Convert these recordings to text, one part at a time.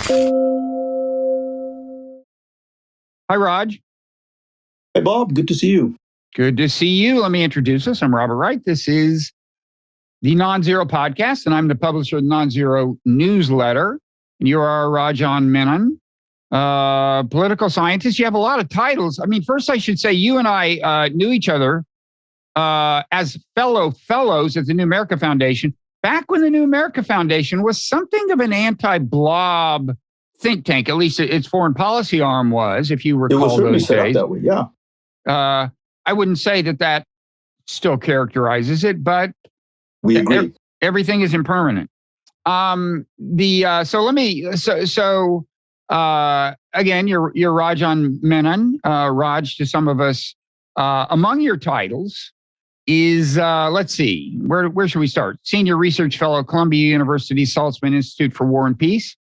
Hi, Raj. Hey, Bob. Good to see you. Good to see you. Let me introduce us. I'm Robert Wright. This is the Non-Zero Podcast, and I'm the publisher of the Non-Zero newsletter. And you are Rajan Menon, political scientist. You have a lot of titles. I mean, first I should say you and I knew each other as fellows at the New America Foundation, back when the New America Foundation was something of an anti-blob think tank, at least its foreign policy arm was, if you recall. It was certainly those set days. up that way, yeah. I wouldn't say that still characterizes it, but we agree. Everything is impermanent. Again, you're Rajan Menon. Raj, to some of us, among your titles is, let's see, where should we start? Senior Research Fellow, Columbia University Saltzman Institute for War and Peace,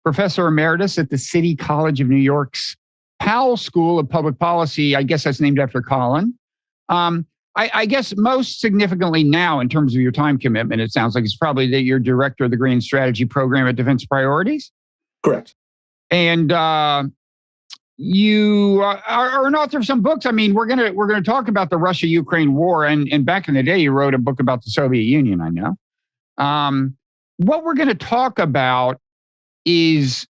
Professor Emeritus at the City College of New York's Powell School of Public Policy. I guess that's named after Colin. I guess most significantly now, in terms of your time commitment, it sounds like it's probably that you're director of the Green Strategy Program at Defense Priorities. Correct. And you are an author of some books. I mean, we're gonna talk about the Russia-Ukraine war, and back in the day, you wrote a book about the Soviet Union. I know. What we're going to talk about is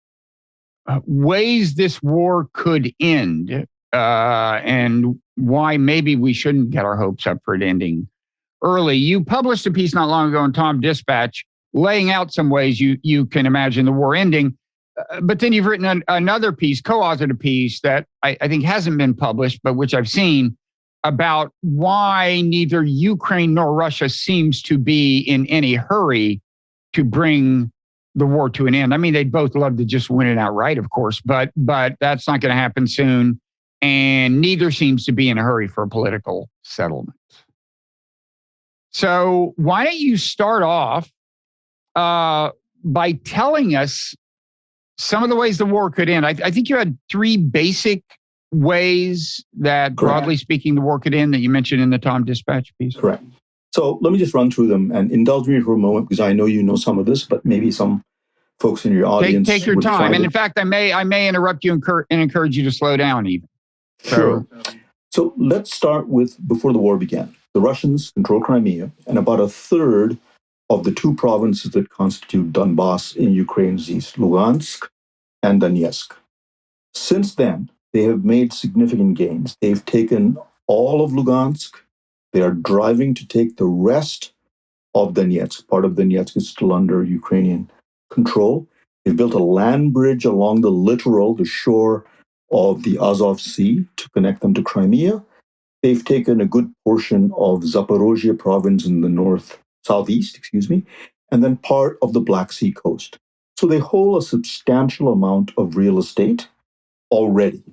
ways this war could end, and why maybe we shouldn't get our hopes up for it ending early. You published a piece not long ago in Tom Dispatch laying out some ways you can imagine the war ending. But then you've written another piece, co-authored a piece that I think hasn't been published, but which I've seen, about why neither Ukraine nor Russia seems to be in any hurry to bring the war to an end. I mean, they'd both love to just win it outright, of course, but that's not going to happen soon. And neither seems to be in a hurry for a political settlement. So why don't you start off by telling us some of the ways the war could end? I think you had three basic ways that, broadly speaking, the war could end that you mentioned in the Tom Dispatch piece. Correct. So let me just run through them and indulge me for a moment, because I know you know some of this, but maybe some folks in your audience take your time. And in fact, I may interrupt you and encourage you to slow down even. Sure. So let's start with before the war began. The Russians control Crimea and about a third of the two provinces that constitute Donbass in Ukraine's east, Lugansk and Donetsk. Since then, they have made significant gains. They've taken all of Lugansk. They are driving to take the rest of Donetsk. Part of Donetsk is still under Ukrainian control. They've built a land bridge along the shore of the Azov Sea to connect them to Crimea. They've taken a good portion of Zaporozhye province in the southeast, and then part of the Black Sea coast. So they hold a substantial amount of real estate already.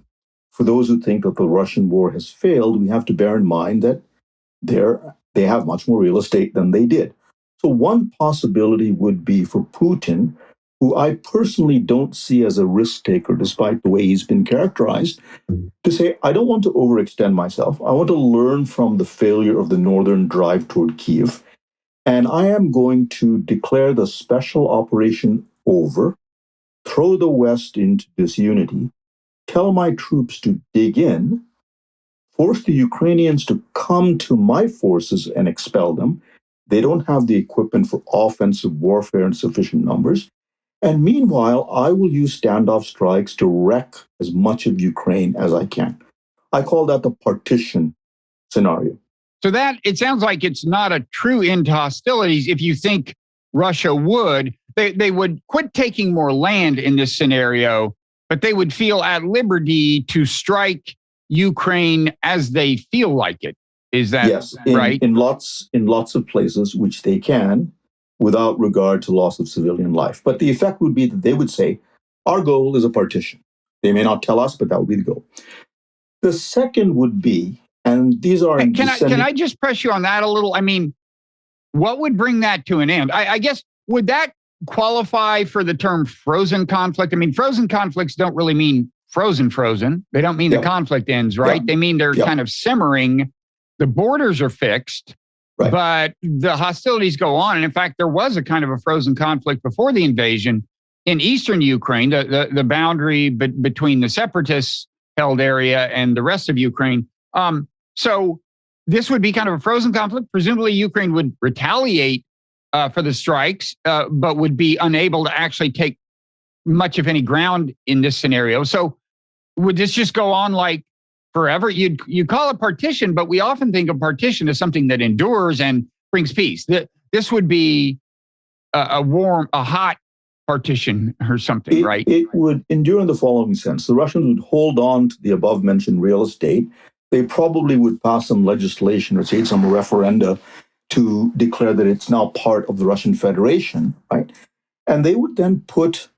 For those who think that the Russian war has failed, we have to bear in mind that they have much more real estate than they did. So one possibility would be for Putin, who I personally don't see as a risk taker, despite the way he's been characterized, to say, I don't want to overextend myself. I want to learn from the failure of the northern drive toward Kyiv. And I am going to declare the special operation over, throw the West into disunity, tell my troops to dig in, force the Ukrainians to come to my forces and expel them. They don't have the equipment for offensive warfare in sufficient numbers. And meanwhile, I will use standoff strikes to wreck as much of Ukraine as I can. I call that the partition scenario. So that, it sounds like it's not a true end to hostilities. If you think Russia would, they would quit taking more land in this scenario, but they would feel at liberty to strike Ukraine as they feel like it. Is that right? In lots of places, which they can, without regard to loss of civilian life. But the effect would be that they would say, our goal is a partition. They may not tell us, but that would be the goal. The second would be, and these are... Can I just press you on that a little? I mean, what would bring that to an end? I guess, would that qualify for the term frozen conflict? I mean, frozen conflicts don't really mean frozen. They don't mean the conflict ends, right? They mean they're kind of simmering. The borders are fixed. Right. But the hostilities go on. And in fact, there was a kind of a frozen conflict before the invasion. in eastern Ukraine, the boundary between the separatists held area and the rest of Ukraine. So this would be kind of a frozen conflict. Presumably, Ukraine would retaliate for the strikes, but would be unable to actually take much of any ground in this scenario. So would this just go on like forever? You call it partition, but we often think of partition as something that endures and brings peace. This would be a hot partition or something, right? It would endure in the following sense. The Russians would hold on to the above-mentioned real estate. They probably would pass some legislation or say some referenda to declare that it's now part of the Russian Federation, right? And they would then put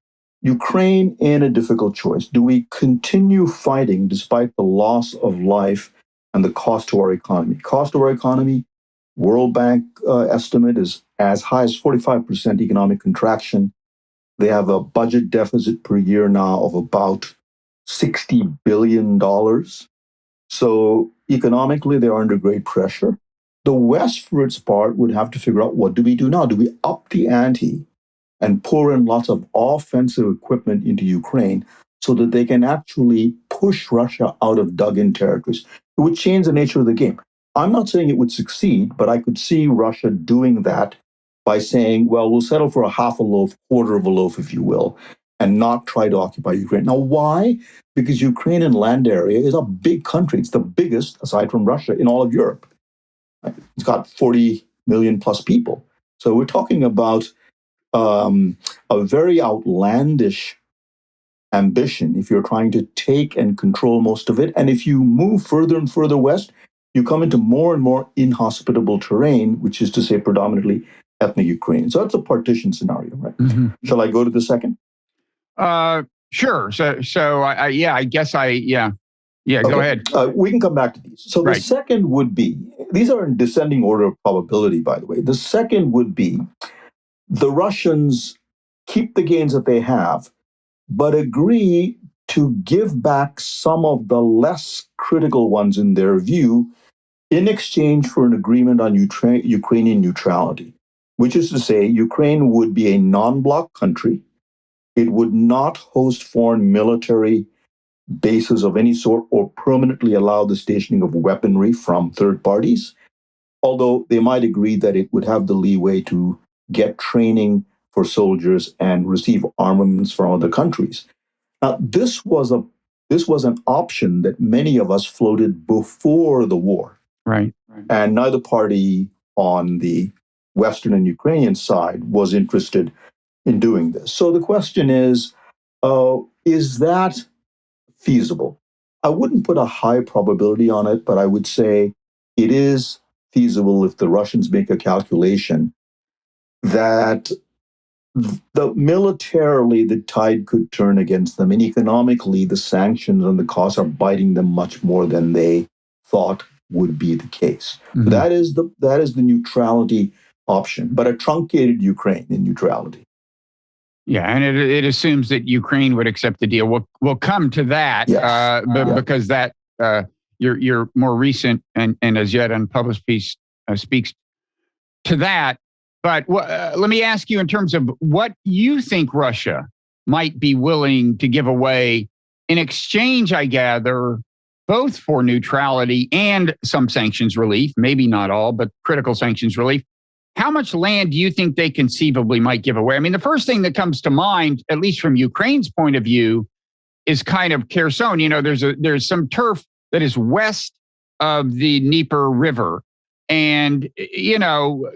Ukraine in a difficult choice. Do we continue fighting despite the loss of life and the cost to our economy? Cost to our economy, World Bank estimate is as high as 45% economic contraction. They have a budget deficit per year now of about $60 billion. So economically, they're under great pressure. The West, for its part, would have to figure out, what do we do now? Do we up the ante and pour in lots of offensive equipment into Ukraine so that they can actually push Russia out of dug-in territories? It would change the nature of the game. I'm not saying it would succeed, but I could see Russia doing that by saying, well, we'll settle for a half a loaf, quarter of a loaf, if you will, and not try to occupy Ukraine. Now, why? Because Ukraine in land area is a big country. It's the biggest, aside from Russia, in all of Europe. It's got 40 million plus people. So we're talking about a very outlandish ambition if you're trying to take and control most of it. And if you move further and further west, you come into more and more inhospitable terrain, which is to say predominantly ethnic Ukraine. So that's a partition scenario, right? Mm-hmm. Shall I go to the second? Sure. So I guess okay. Go ahead. We can come back to these. So the second would be, these are in descending order of probability, by the way. The second would be the Russians keep the gains that they have, but agree to give back some of the less critical ones in their view in exchange for an agreement on Ukrainian neutrality, which is to say Ukraine would be a non-bloc country. It would not host foreign military bases of any sort or permanently allow the stationing of weaponry from third parties, although they might agree that it would have the leeway to get training for soldiers and receive armaments from other countries. Now, this was an option that many of us floated before the war. Right. And neither party on the Western and Ukrainian side was interested in doing this. So the question is that feasible? I wouldn't put a high probability on it, but I would say it is feasible if the Russians make a calculation that militarily the tide could turn against them, and economically the sanctions and the costs are biting them much more than they thought would be the case. Mm-hmm. That is the neutrality option, but a truncated Ukraine in neutrality. Yeah, and it assumes that Ukraine would accept the deal. We'll come to that, yes. Because that your more recent and as yet unpublished piece speaks to that. But let me ask you in terms of what you think Russia might be willing to give away in exchange, I gather, both for neutrality and some sanctions relief, maybe not all, but critical sanctions relief. How much land do you think they conceivably might give away? I mean, the first thing that comes to mind, at least from Ukraine's point of view, is kind of Kherson. You know, there's some turf that is west of the Dnieper River. And, you know,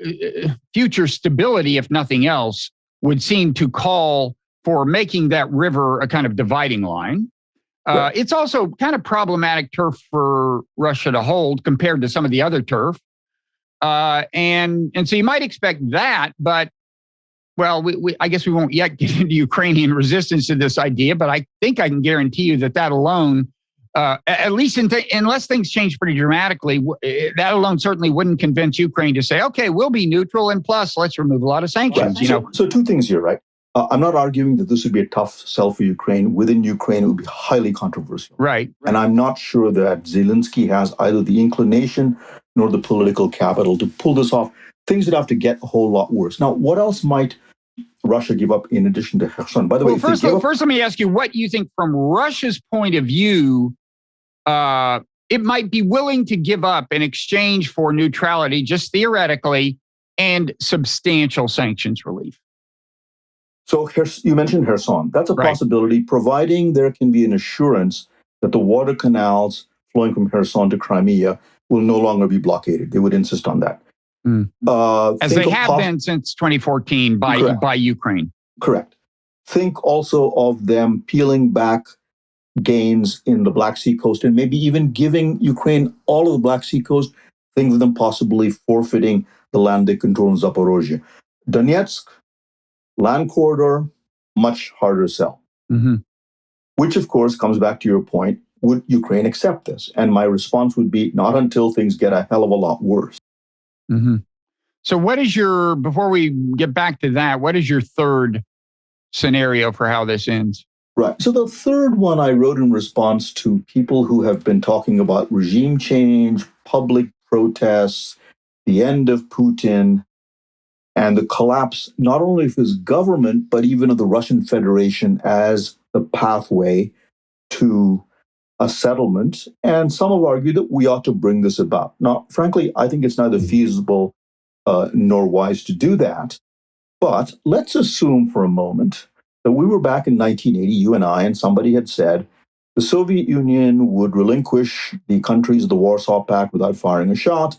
future stability, if nothing else, would seem to call for making that river a kind of dividing line. It's also kind of problematic turf for Russia to hold compared to some of the other turf. And so you might expect that, but, well, I guess we won't yet get into Ukrainian resistance to this idea, but I think I can guarantee you that alone, at least unless things change pretty dramatically, that alone certainly wouldn't convince Ukraine to say, okay, we'll be neutral, and plus let's remove a lot of sanctions. Right. So two things here, right? I'm not arguing that this would be a tough sell for Ukraine. Within Ukraine, it would be highly controversial. Right. And I'm not sure that Zelensky has either the inclination nor the political capital to pull this off. Things would have to get a whole lot worse. Now, what else might Russia give up in addition to Kherson? By the way, Well, first let me ask you what you think from Russia's point of view. It might be willing to give up in exchange for neutrality, just theoretically, and substantial sanctions relief. So you mentioned Kherson. That's a possibility, providing there can be an assurance that the water canals flowing from Kherson to Crimea will no longer be blockaded. They would insist on that. As they have been since 2014 by Ukraine. Correct. Think also of them peeling back gains in the Black Sea coast and maybe even giving Ukraine all of the Black Sea coast. Think of them possibly forfeiting the land they control in Zaporozhye. Donetsk, land corridor, much harder to sell. Mm-hmm. Which, of course, comes back to your point. Would Ukraine accept this? And my response would be not until things get a hell of a lot worse. Mm-hmm. So before we get back to that, what is your third scenario for how this ends? Right. So the third one I wrote in response to people who have been talking about regime change, public protests, the end of Putin, and the collapse not only of his government, but even of the Russian Federation as the pathway to a settlement. And some have argued that we ought to bring this about. Now, frankly, I think it's neither feasible nor wise to do that. But let's assume for a moment that we were back in 1980, you and I, and somebody had said the Soviet Union would relinquish the countries of the Warsaw Pact without firing a shot,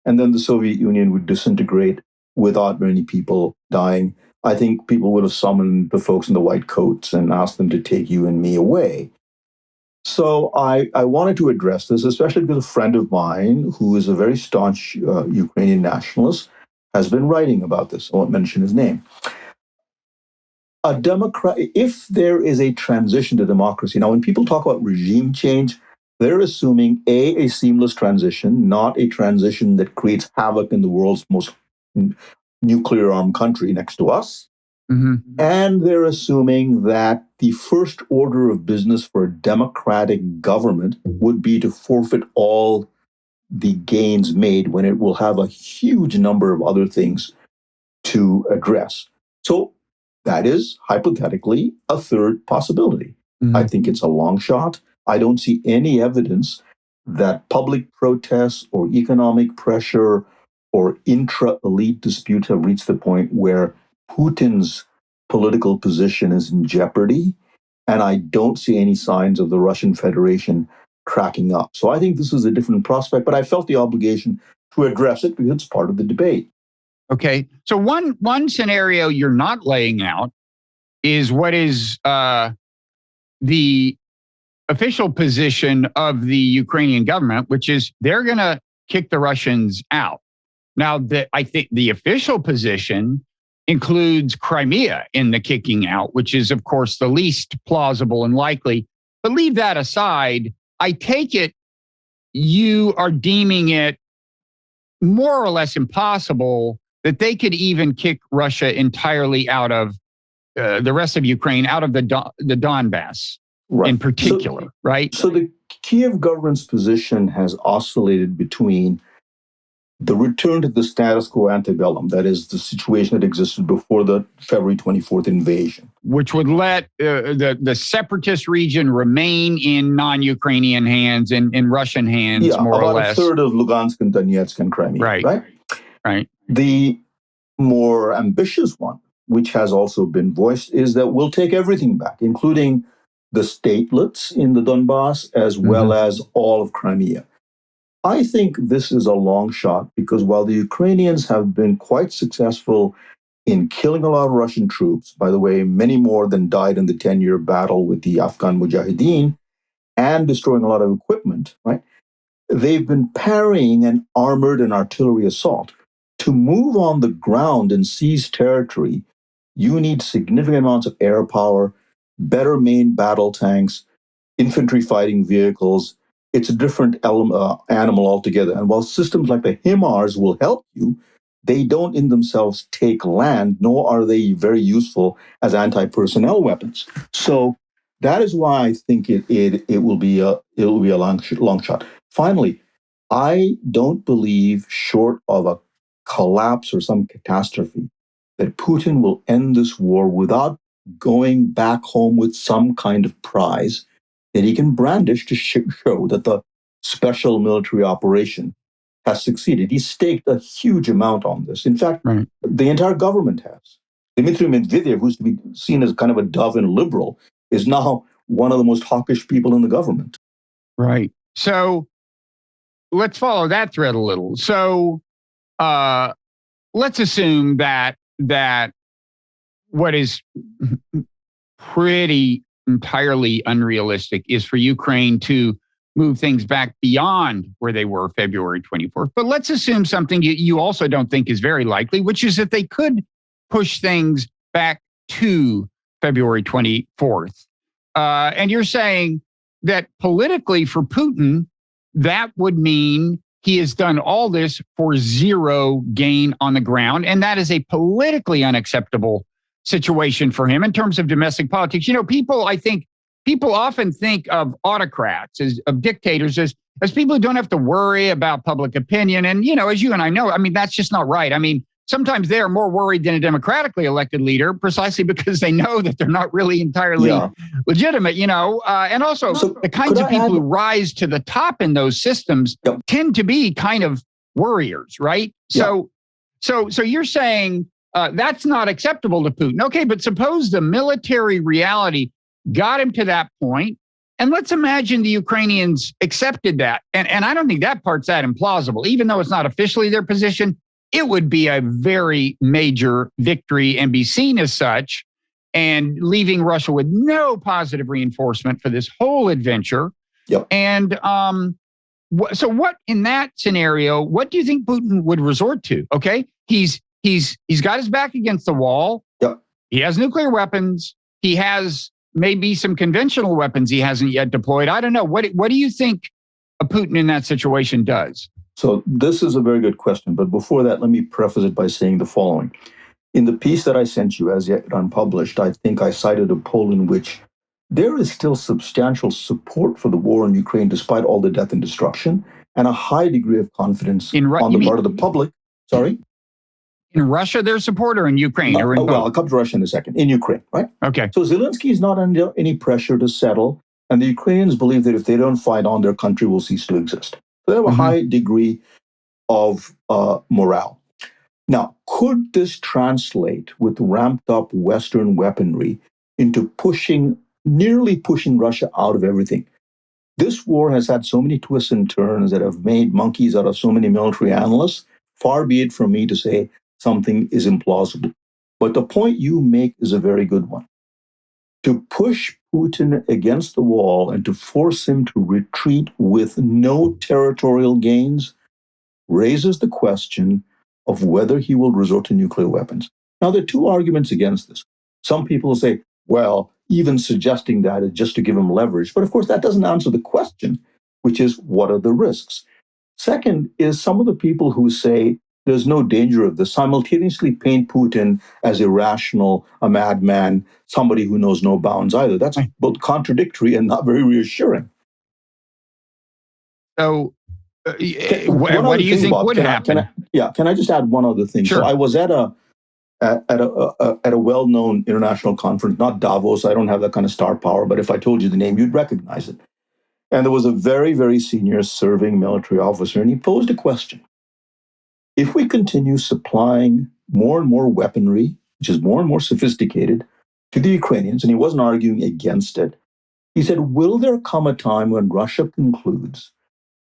and then the Soviet Union would disintegrate without many people dying. I think people would have summoned the folks in the white coats and asked them to take you and me away. So I wanted to address this, especially because a friend of mine, who is a very staunch Ukrainian nationalist, has been writing about this. I won't mention his name. If there is a transition to democracy, now when people talk about regime change, they're assuming a seamless transition, not a transition that creates havoc in the world's most nuclear armed country next to us. Mm-hmm. And they're assuming that the first order of business for a democratic government would be to forfeit all the gains made when it will have a huge number of other things to address. So that is hypothetically a third possibility. Mm-hmm. I think it's a long shot. I don't see any evidence that public protests or economic pressure or intra-elite disputes have reached the point where Putin's political position is in jeopardy. And I don't see any signs of the Russian Federation cracking up. So I think this is a different prospect, but I felt the obligation to address it because it's part of the debate. Okay. So one scenario you're not laying out is what is the official position of the Ukrainian government, which is they're going to kick the Russians out. Now, I think the official position includes Crimea in the kicking out, which is, of course, the least plausible and likely. But leave that aside. I take it you are deeming it more or less impossible that they could even kick Russia entirely out of the rest of Ukraine, out of the Donbass in particular, right? So the Kiev government's position has oscillated between the return to the status quo antebellum, that is the situation that existed before the February 24th invasion. Which would let the separatist region remain in non-Ukrainian hands, in Russian hands, more or less. About a third of Lugansk and Donetsk and Crimea, right? The more ambitious one, which has also been voiced, is that we'll take everything back, including the statelets in the Donbass, as well as all of Crimea. I think this is a long shot because while the Ukrainians have been quite successful in killing a lot of Russian troops, by the way, many more than died in the 10-year battle with the Afghan Mujahideen, and destroying a lot of equipment, right? They've been parrying an armored and artillery assault. To move on the ground and seize territory, you need significant amounts of air power, better main battle tanks, infantry fighting vehicles. It's a different animal altogether. And while systems like the HIMARS will help you, they don't in themselves take land, nor are they very useful as anti-personnel weapons. So that is why I think it will be a long shot. Finally, I don't believe, short of a collapse or some catastrophe, that Putin will end this war without going back home with some kind of prize that he can brandish to show that the special military operation has succeeded. He staked a huge amount on this. In fact, the entire government has. Dmitry Medvedev, who's to be seen as kind of a dove and liberal, is now one of the most hawkish people in the government. Right. So let's follow that thread a little. So let's assume that what is pretty entirely unrealistic is for Ukraine to move things back beyond where they were February 24th. But let's assume something you also don't think is very likely, which is that they could push things back to February 24th. And you're saying that politically for Putin, that would mean he has done all this for zero gain on the ground. And that is a politically unacceptable situation for him in terms of domestic politics. You know, people often think of autocrats, of dictators, as people who don't have to worry about public opinion. And, you know, as you and I know, I mean, that's just not right. I mean, sometimes they are more worried than a democratically elected leader precisely because they know that they're not really entirely legitimate, you know. And also the kinds of people who rise to the top in those systems tend to be kind of warriors, right? So you're saying that's not acceptable to Putin. Okay, but suppose the military reality got him to that point, and let's imagine the Ukrainians accepted that. And I don't think that part's that implausible. Even though it's not officially their position, it would be a very major victory and be seen as such, and leaving Russia with no positive reinforcement for this whole adventure. And so what in that scenario, what do you think Putin would resort to? Okay, he's got his back against the wall. He has nuclear weapons. He has maybe some conventional weapons he hasn't yet deployed. I don't know. What do you think a Putin in that situation does? So this is a very good question. But before that, let me preface it by saying the following. In the piece that I sent you, as yet unpublished, I think I cited a poll in which there is still substantial support for the war in Ukraine, despite all the death and destruction, and a high degree of confidence on the part of the public. Sorry? In Russia, their support, or in Ukraine? Or in well, I'll come to Russia in a second. In Ukraine, right? Okay. So Zelensky is not under any pressure to settle, and the Ukrainians believe that if they don't fight on, their country will cease to exist. So they have a high degree of morale. Now, could this translate with ramped up Western weaponry into nearly pushing Russia out of everything? This war has had so many twists and turns that have made monkeys out of so many military analysts. Far be it from me to say something is implausible. But the point you make is a very good one. To push Putin against the wall and to force him to retreat with no territorial gains raises the question of whether he will resort to nuclear weapons. Now, there are two arguments against this. Some people say, well, even suggesting that is just to give him leverage. But of course, that doesn't answer the question, which is, what are the risks? Second is some of the people who say there's no danger of this simultaneously paint Putin as irrational, a madman, somebody who knows no bounds either. That's both contradictory and not very reassuring. So what do you think would happen? Can I just add one other thing? Sure. So I was at a well-known international conference, not Davos. I don't have that kind of star power, but if I told you the name, you'd recognize it. And there was a very, very senior serving military officer, and he posed a question. If we continue supplying more and more weaponry, which is more and more sophisticated, to the Ukrainians, and he wasn't arguing against it, he said, will there come a time when Russia concludes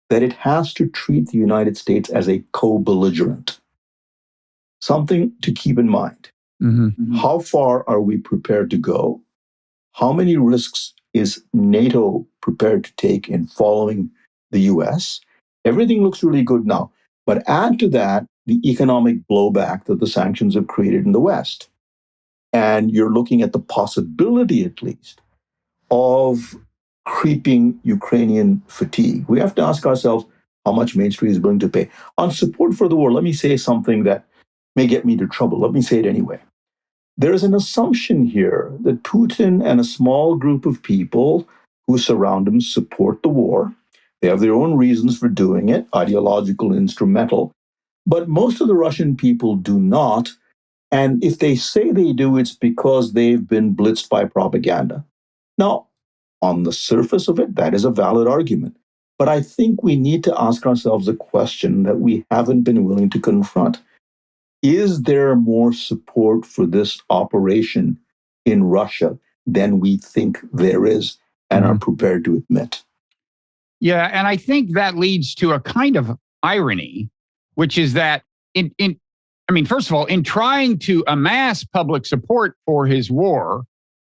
that it has to treat the United States as a co-belligerent? Something to keep in mind. How far are we prepared to go? How many risks is NATO prepared to take in following the US? Everything looks really good now. But add to that the economic blowback that the sanctions have created in the West. And you're looking at the possibility, at least, of creeping Ukrainian fatigue. We have to ask ourselves how much Main Street is willing to pay. On support for the war, let me say something that may get me into trouble. Let me say it anyway. There is an assumption here that Putin and a small group of people who surround him support the war. They have their own reasons for doing it, ideological, instrumental. But most of the Russian people do not. And if they say they do, it's because they've been blitzed by propaganda. Now, on the surface of it, that is a valid argument. But I think we need to ask ourselves a question that we haven't been willing to confront. Is there more support for this operation in Russia than we think there is and are prepared to admit? Yeah, and I think that leads to a kind of irony, which is that first of all, in trying to amass public support for his war,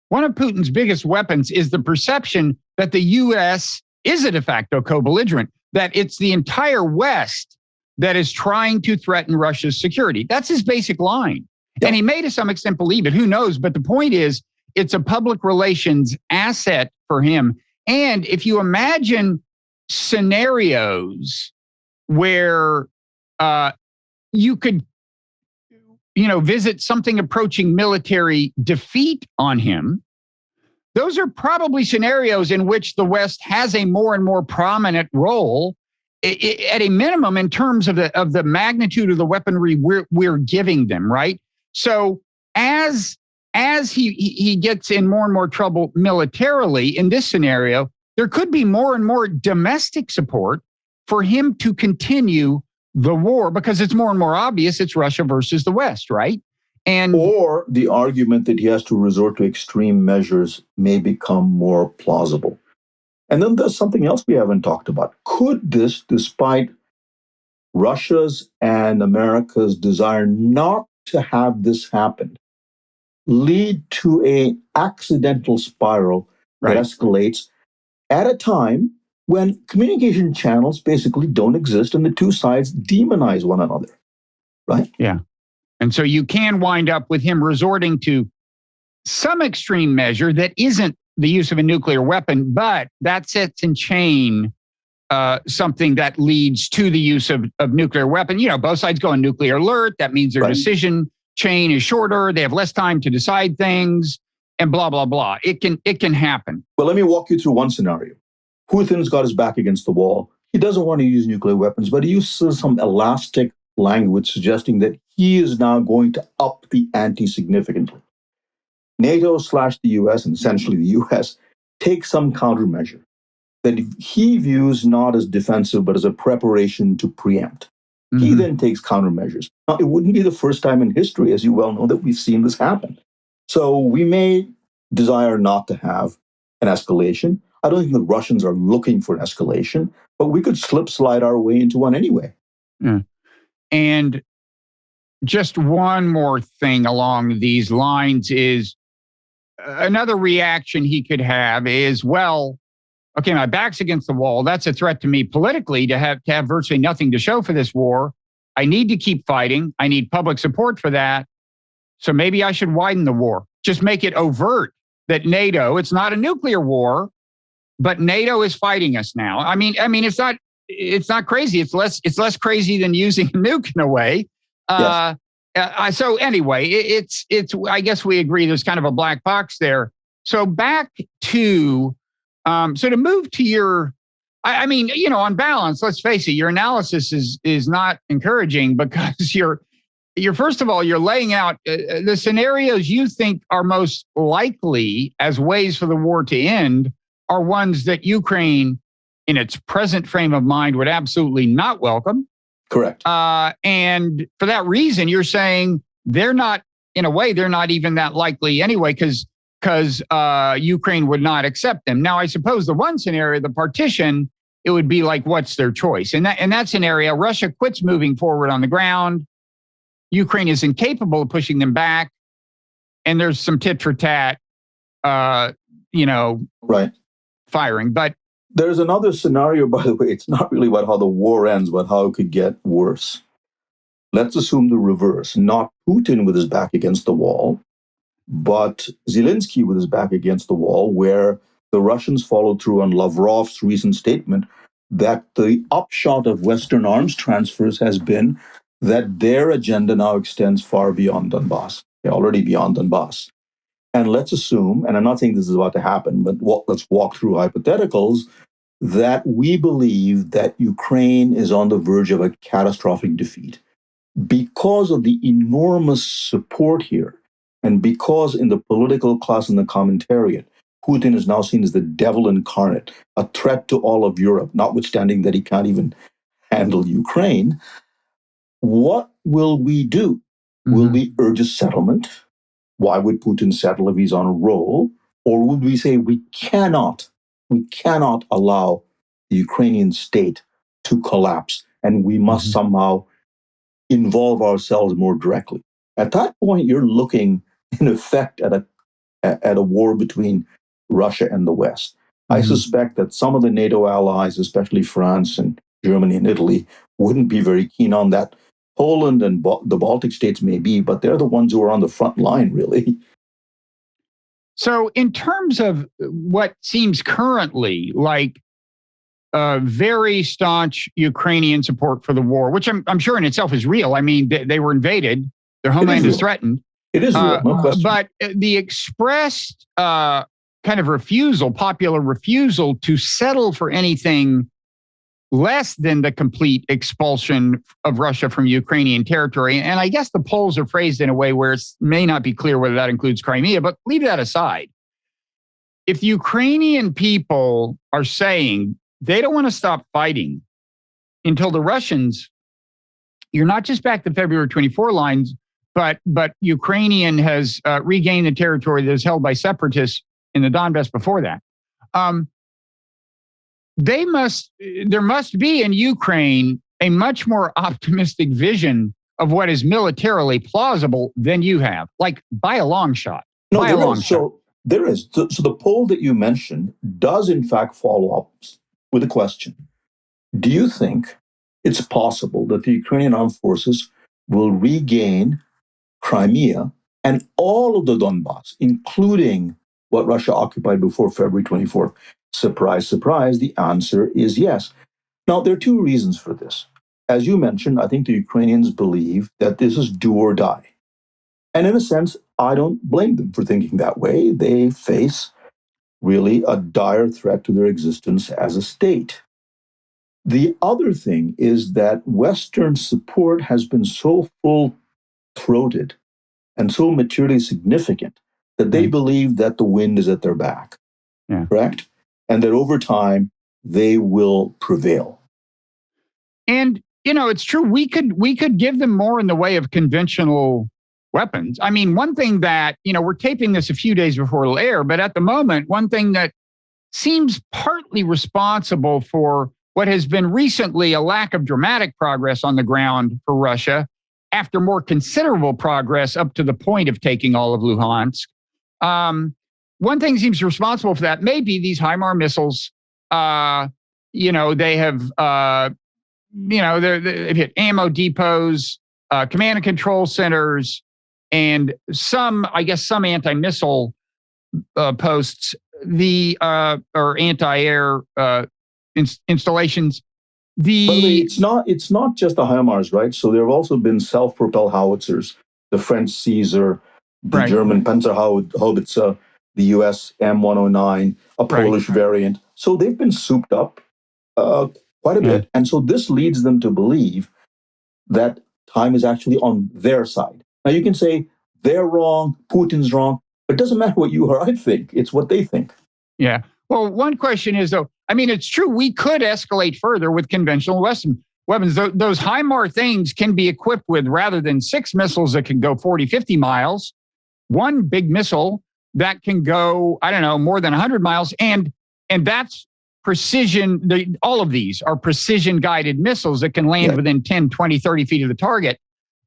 one of Putin's biggest weapons is the perception that the U.S. is a de facto co-belligerent, that it's the entire West that is trying to threaten Russia's security. That's his basic line. Yep. And he may to some extent believe it, who knows? But the point is, it's a public relations asset for him. And if you imagine scenarios where you could, visit something approaching military defeat on him, those are probably scenarios in which the West has a more and more prominent role, at a minimum, in terms of the magnitude of the weaponry we're giving them, right? So as he gets in more and more trouble militarily in this scenario, there could be more and more domestic support for him to continue the war, because it's more and more obvious it's Russia versus the West, right? Or the argument that he has to resort to extreme measures may become more plausible. And then there's something else we haven't talked about. Could this, despite Russia's and America's desire not to have this happen, lead to an accidental spiral that escalates at a time when communication channels basically don't exist and the two sides demonize one another, right? Yeah. And so you can wind up with him resorting to some extreme measure that isn't the use of a nuclear weapon, but that sets in chain something that leads to the use of nuclear weapon. Both sides go on nuclear alert. That means their decision chain is shorter. They have less time to decide things, and blah, blah, blah. It can happen. Well, let me walk you through one scenario. Putin's got his back against the wall. He doesn't want to use nuclear weapons, but he uses some elastic language suggesting that he is now going to up the ante significantly. NATO/the US, and essentially the US, take some countermeasure that he views not as defensive, but as a preparation to preempt. Mm-hmm. He then takes countermeasures. Now, it wouldn't be the first time in history, as you well know, that we've seen this happen. So we may desire not to have an escalation. I don't think the Russians are looking for an escalation, but we could slide our way into one anyway. Yeah. And just one more thing along these lines is another reaction he could have is, well, okay, my back's against the wall. That's a threat to me politically to have virtually nothing to show for this war. I need to keep fighting. I need public support for that. So maybe I should widen the war. Just make it overt that NATO, it's not a nuclear war, but NATO is fighting us now. I mean, it's not crazy. It's less crazy than using a nuke in a way. Yes. So anyway, it's. I guess we agree there's kind of a black box there. So back to, so to move to your, on balance, let's face it, your analysis is not encouraging, because you're first of all, you're laying out the scenarios you think are most likely as ways for the war to end are ones that Ukraine, in its present frame of mind, would absolutely not welcome. Correct. And for that reason, you're saying they're not even that likely anyway, because Ukraine would not accept them. Now, I suppose the one scenario, the partition, it would be like, what's their choice? In that scenario, Russia quits moving forward on the ground. Ukraine is incapable of pushing them back. And there's some tit for tat, firing. But there's another scenario, by the way. It's not really about how the war ends, but how it could get worse. Let's assume the reverse, not Putin with his back against the wall, but Zelensky with his back against the wall, where the Russians followed through on Lavrov's recent statement that the upshot of Western arms transfers has been that their agenda now extends far beyond Donbass. They're already beyond Donbass. And let's assume, and I'm not saying this is about to happen, but let's walk through hypotheticals, that we believe that Ukraine is on the verge of a catastrophic defeat. because of the enormous support here, and because in the political class and the commentariat, Putin is now seen as the devil incarnate, a threat to all of Europe, notwithstanding that he can't even handle Ukraine. What will we do? Mm-hmm. Will we urge a settlement? Why would Putin settle if he's on a roll? Or would we say we cannot allow the Ukrainian state to collapse, and we must somehow involve ourselves more directly? At that point, you're looking, in effect, at a war between Russia and the West. I suspect that some of the NATO allies, especially France and Germany and Italy, wouldn't be very keen on that. Poland and the Baltic states may be, but they're the ones who are on the front line, really. So in terms of what seems currently like very staunch Ukrainian support for the war, which I'm sure in itself is real. I mean, they were invaded. Their homeland is threatened. It is real, no question. But the expressed kind of popular refusal to settle for anything less than the complete expulsion of Russia from Ukrainian territory. And I guess the polls are phrased in a way where it may not be clear whether that includes Crimea, but leave that aside. If Ukrainian people are saying they don't want to stop fighting until the Russians, you're not just back to February 24 lines, but Ukrainian has regained the territory that is held by separatists in the Donbass before that. There must be in Ukraine a much more optimistic vision of what is militarily plausible than you have, like by a long shot. No, there is. So there is. So the poll that you mentioned does in fact follow up with a question. Do you think it's possible that the Ukrainian armed forces will regain Crimea and all of the Donbass, including what Russia occupied before February 24th? Surprise, surprise, the answer is yes. Now, there are two reasons for this. As you mentioned, I think the Ukrainians believe that this is do or die. And in a sense, I don't blame them for thinking that way. They face really a dire threat to their existence as a state. The other thing is that Western support has been so full-throated and so materially significant that they believe that the wind is at their back. Yeah. Correct? And that over time, they will prevail. And, it's true. We could give them more in the way of conventional weapons. I mean, one thing that, we're taping this a few days before it'll air, but at the moment, one thing that seems partly responsible for what has been recently a lack of dramatic progress on the ground for Russia, after more considerable progress up to the point of taking all of Luhansk. One thing seems responsible for that. Maybe these HIMARS missiles, they have, they've hit ammo depots, command and control centers, and some anti-missile posts, or anti-air installations. It's not just the HIMARS, right? So there have also been self-propelled howitzers, the French Caesar, the German Panzerhaubitze, the US M109, a Polish variant. So they've been souped up quite a bit. And so this leads them to believe that time is actually on their side. Now you can say they're wrong, Putin's wrong, but it doesn't matter what you or I think. It's what they think. Yeah. Well, one question is, though, I mean, it's true, we could escalate further with conventional Western weapons. Those HIMARS things can be equipped with, rather than 6 missiles that can go 40, 50 miles, one big missile that can go, more than 100 miles. And that's precision. All of these are precision guided missiles that can land within 10, 20, 30 feet of the target.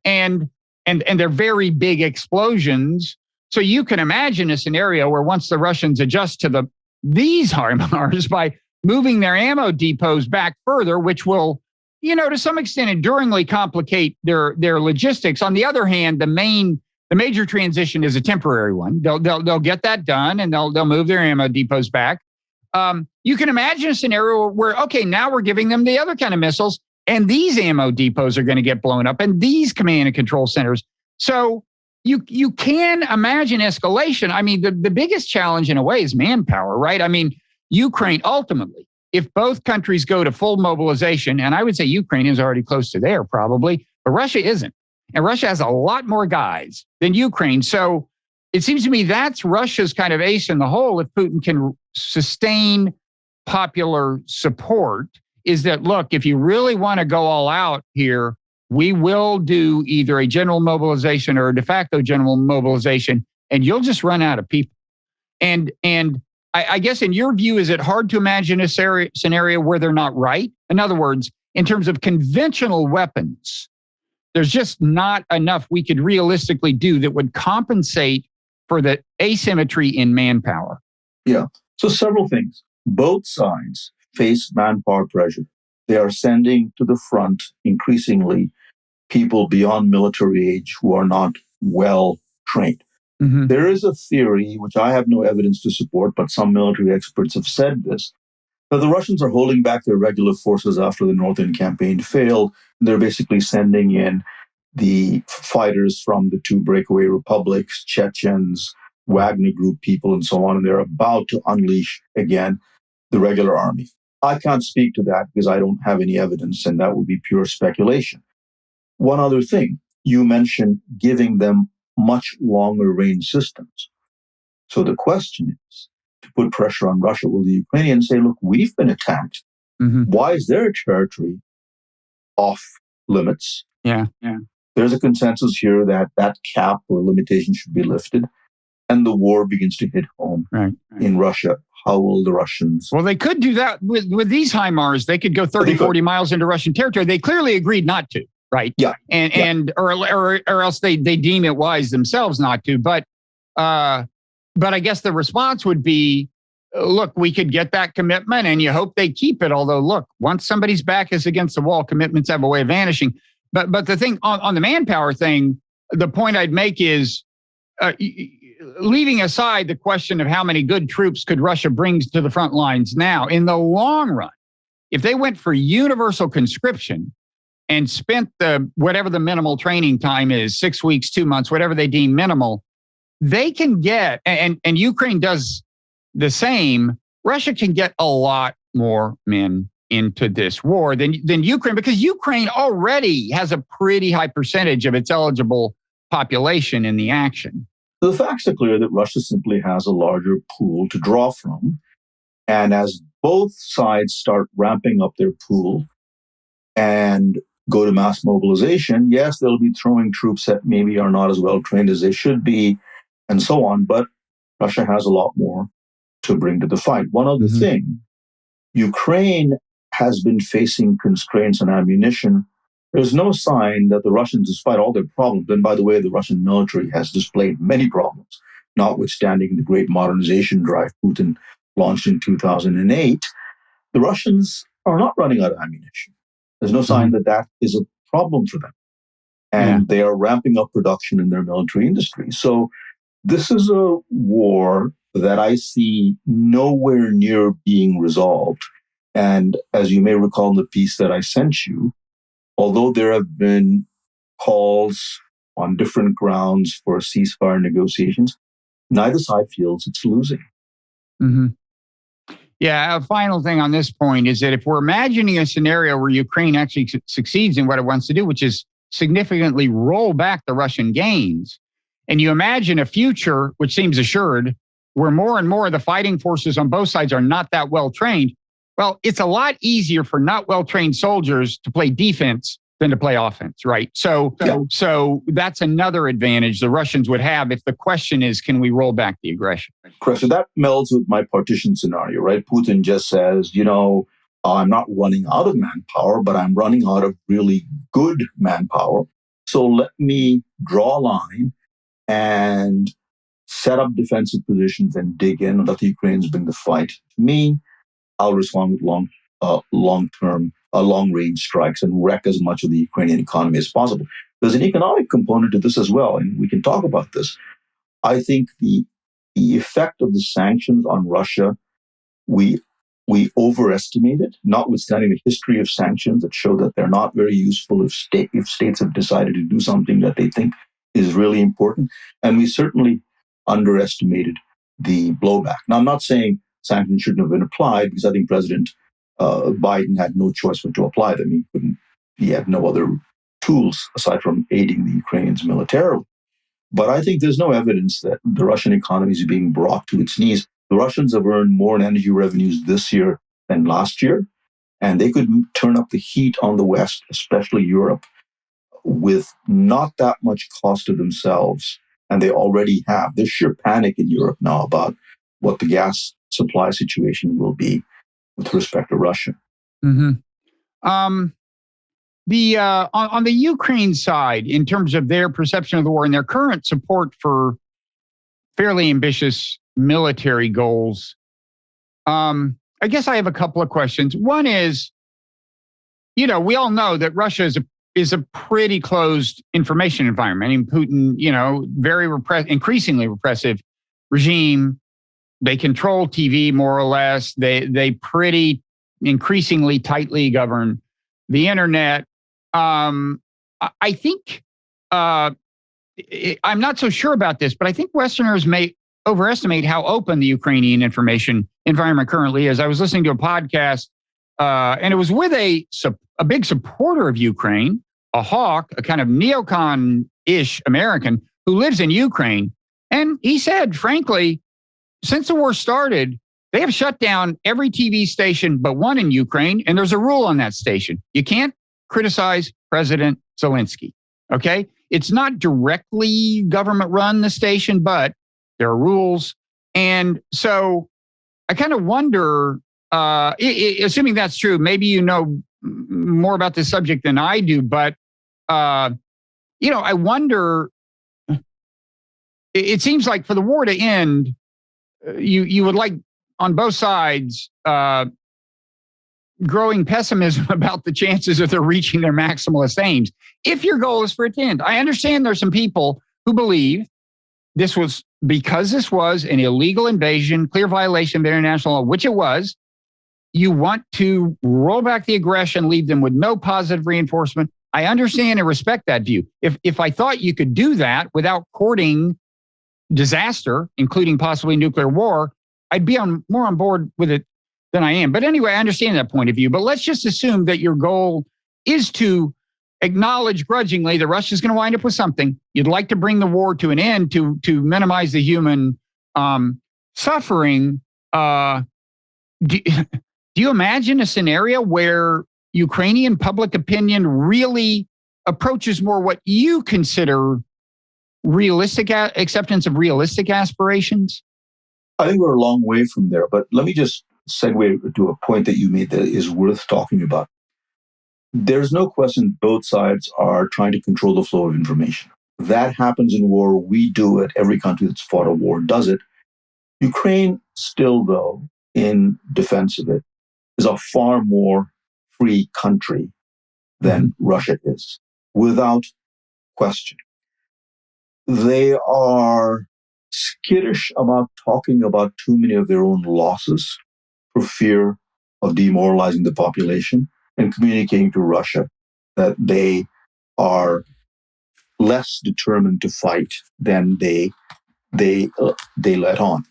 And they're very big explosions. So you can imagine a scenario where once the Russians adjust to these HIMARS by moving their ammo depots back further, which will, to some extent enduringly complicate their logistics. On the other hand, the major transition is a temporary one. They'll get that done, and they'll move their ammo depots back. You can imagine a scenario where, okay, now we're giving them the other kind of missiles, and these ammo depots are going to get blown up, and these command and control centers. So you can imagine escalation. I mean, the biggest challenge in a way is manpower, right? I mean, Ukraine ultimately, if both countries go to full mobilization, and I would say Ukraine is already close to there probably, but Russia isn't. And Russia has a lot more guys than Ukraine. So it seems to me that's Russia's kind of ace in the hole if Putin can sustain popular support, is that, look, if you really want to go all out here, we will do either a general mobilization or a de facto general mobilization, and you'll just run out of people. And I guess in your view, is it hard to imagine a scenario where they're not right? In other words, in terms of conventional weapons, there's just not enough we could realistically do that would compensate for the asymmetry in manpower. Yeah. So several things. Both sides face manpower pressure. They are sending to the front increasingly people beyond military age who are not well trained. Mm-hmm. There is a theory, which I have no evidence to support, but some military experts have said this, that the Russians are holding back their regular forces after the Northern campaign failed. They're basically sending in the fighters from the two breakaway republics, Chechens, Wagner Group people, and so on, and they're about to unleash again the regular army. I can't speak to that because I don't have any evidence, and that would be pure speculation. One other thing, you mentioned giving them much longer range systems. So the question is to put pressure on Russia. Will the Ukrainians say, look, we've been attacked. Mm-hmm. Why is their territory off limits? Yeah. There's a consensus here that that cap or limitation should be lifted, and the war begins to hit home in Russia. How will the Russians? Well, they could do that with these HIMARS. They could go 30, 40 miles into Russian territory. They clearly agreed not to, right? Yeah. Or else they deem it wise themselves not to. But I guess the response would be, look, we could get that commitment and you hope they keep it. Although, look, once somebody's back is against the wall, commitments have a way of vanishing. But the thing on the manpower thing, the point I'd make is, leaving aside the question of how many good troops could Russia bring to the front lines now, in the long run, if they went for universal conscription and spent whatever the minimal training time is, 6 weeks, 2 months, whatever they deem minimal, they can get, and Ukraine does the same, Russia can get a lot more men into this war than Ukraine, because Ukraine already has a pretty high percentage of its eligible population in the action. The facts are clear that Russia simply has a larger pool to draw from. And as both sides start ramping up their pool and go to mass mobilization, yes, they'll be throwing troops that maybe are not as well trained as they should be, and so on. But Russia has a lot more to bring to the fight. One other thing, Ukraine has been facing constraints on ammunition. There's no sign that the Russians, despite all their problems, and by the way, the Russian military has displayed many problems, notwithstanding the great modernization drive Putin launched in 2008, the Russians are not running out of ammunition. There's no sign that that is a problem for them. And they are ramping up production in their military industry. So this is a war that I see nowhere near being resolved. And as you may recall in the piece that I sent you, although there have been calls on different grounds for ceasefire negotiations, neither side feels it's losing. Mm-hmm. Yeah, a final thing on this point is that if we're imagining a scenario where Ukraine actually succeeds in what it wants to do, which is significantly roll back the Russian gains, and you imagine a future, which seems assured, where more and more of the fighting forces on both sides are not that well trained, well, it's a lot easier for not well-trained soldiers to play defense than to play offense, right? So that's another advantage the Russians would have if the question is, can we roll back the aggression? Correct. So that melds with my partition scenario, right? Putin just says, I'm not running out of manpower, but I'm running out of really good manpower. So let me draw a line and set up defensive positions and dig in and let the Ukrainians bring the fight to me. I'll respond with long-range strikes and wreck as much of the Ukrainian economy as possible. There's an economic component to this as well, and we can talk about this. I think the effect of the sanctions on Russia, we overestimated, notwithstanding the history of sanctions that show that they're not very useful if states have decided to do something that they think is really important. And we certainly underestimated the blowback. Now, I'm not saying sanctions shouldn't have been applied, because I think President Biden had no choice but to apply them. He had no other tools aside from aiding the Ukrainians militarily. But I think there's no evidence that the Russian economy is being brought to its knees. The Russians have earned more in energy revenues this year than last year, and they could turn up the heat on the West, especially Europe, with not that much cost to themselves. And they already have. There's sheer panic in Europe now about what the gas supply situation will be with respect to Russia. Mm-hmm. On the Ukraine side, in terms of their perception of the war and their current support for fairly ambitious military goals, I guess I have a couple of questions. One is, we all know that Russia is a pretty closed information environment. I mean, Putin, very increasingly repressive regime. They control TV more or less. They pretty increasingly tightly govern the internet. I think I'm not so sure about this, but I think Westerners may overestimate how open the Ukrainian information environment currently is. I was listening to a podcast, and it was with a big supporter of Ukraine, a hawk, a kind of neocon-ish American who lives in Ukraine. And he said, frankly, since the war started, they have shut down every TV station but one in Ukraine, and there's a rule on that station. You can't criticize President Zelensky, okay? It's not directly government-run, the station, but there are rules. And so I kind of wonder, assuming that's true, maybe you know more about this subject than I do, but, I wonder, it seems like for the war to end, you would like on both sides growing pessimism about the chances of their reaching their maximalist aims. If your goal is for it to end, I understand there's some people who believe this was an illegal invasion, clear violation of international law, which it was. You want to roll back the aggression, leave them with no positive reinforcement. I understand and respect that view. If I thought you could do that without courting disaster, including possibly nuclear war, I'd be more on board with it than I am. But anyway, I understand that point of view. But let's just assume that your goal is to acknowledge grudgingly that Russia's going to wind up with something. You'd like to bring the war to an end to minimize the human suffering. Do you imagine a scenario where Ukrainian public opinion really approaches more what you consider realistic acceptance of realistic aspirations? I think we're a long way from there, but let me just segue to a point that you made that is worth talking about. There's no question both sides are trying to control the flow of information. That happens in war. We do it. Every country that's fought a war does it. Ukraine still, though, in defense of it, is a far more free country than Russia is, without question. They are skittish about talking about too many of their own losses for fear of demoralizing the population and communicating to Russia that they are less determined to fight than they let on.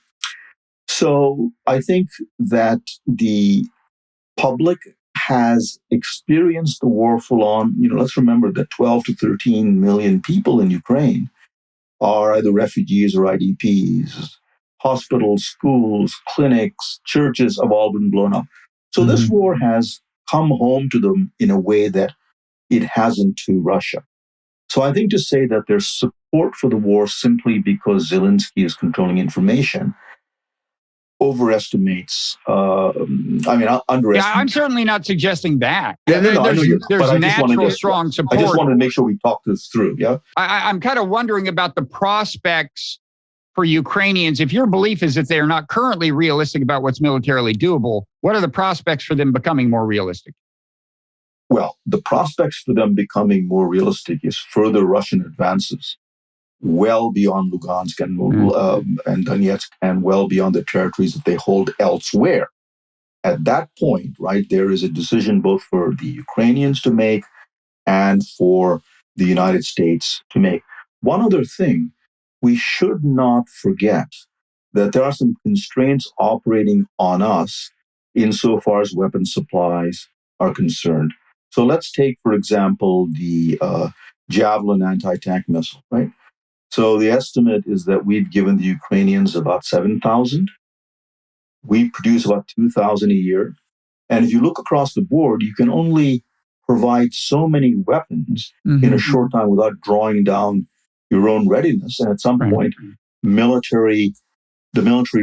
So I think that the public has experienced the war full on. Let's remember that 12 to 13 million people in Ukraine are either refugees or IDPs. Hospitals, schools, clinics, churches have all been blown up. So this war has come home to them in a way that it hasn't to Russia. So I think to say that there's support for the war simply because Zelensky is controlling information overestimates, underestimates. Yeah, I'm certainly not suggesting that. Yeah, no, I know you're, there's natural strong support. I just wanted to make sure we talk this through, yeah? I'm kind of wondering about the prospects for Ukrainians. If your belief is that they are not currently realistic about what's militarily doable, what are the prospects for them becoming more realistic? Well, the prospects for them becoming more realistic is further Russian advances well beyond Lugansk and Donetsk, and well beyond the territories that they hold elsewhere. At that point, right, there is a decision both for the Ukrainians to make and for the United States to make. One other thing, we should not forget that there are some constraints operating on us insofar as weapons supplies are concerned. So let's take, for example, the Javelin anti-tank missile, right? So the estimate is that we've given the Ukrainians about 7,000. We produce about 2,000 a year. And if you look across the board, you can only provide so many weapons in a short time without drawing down your own readiness. And at some point, the military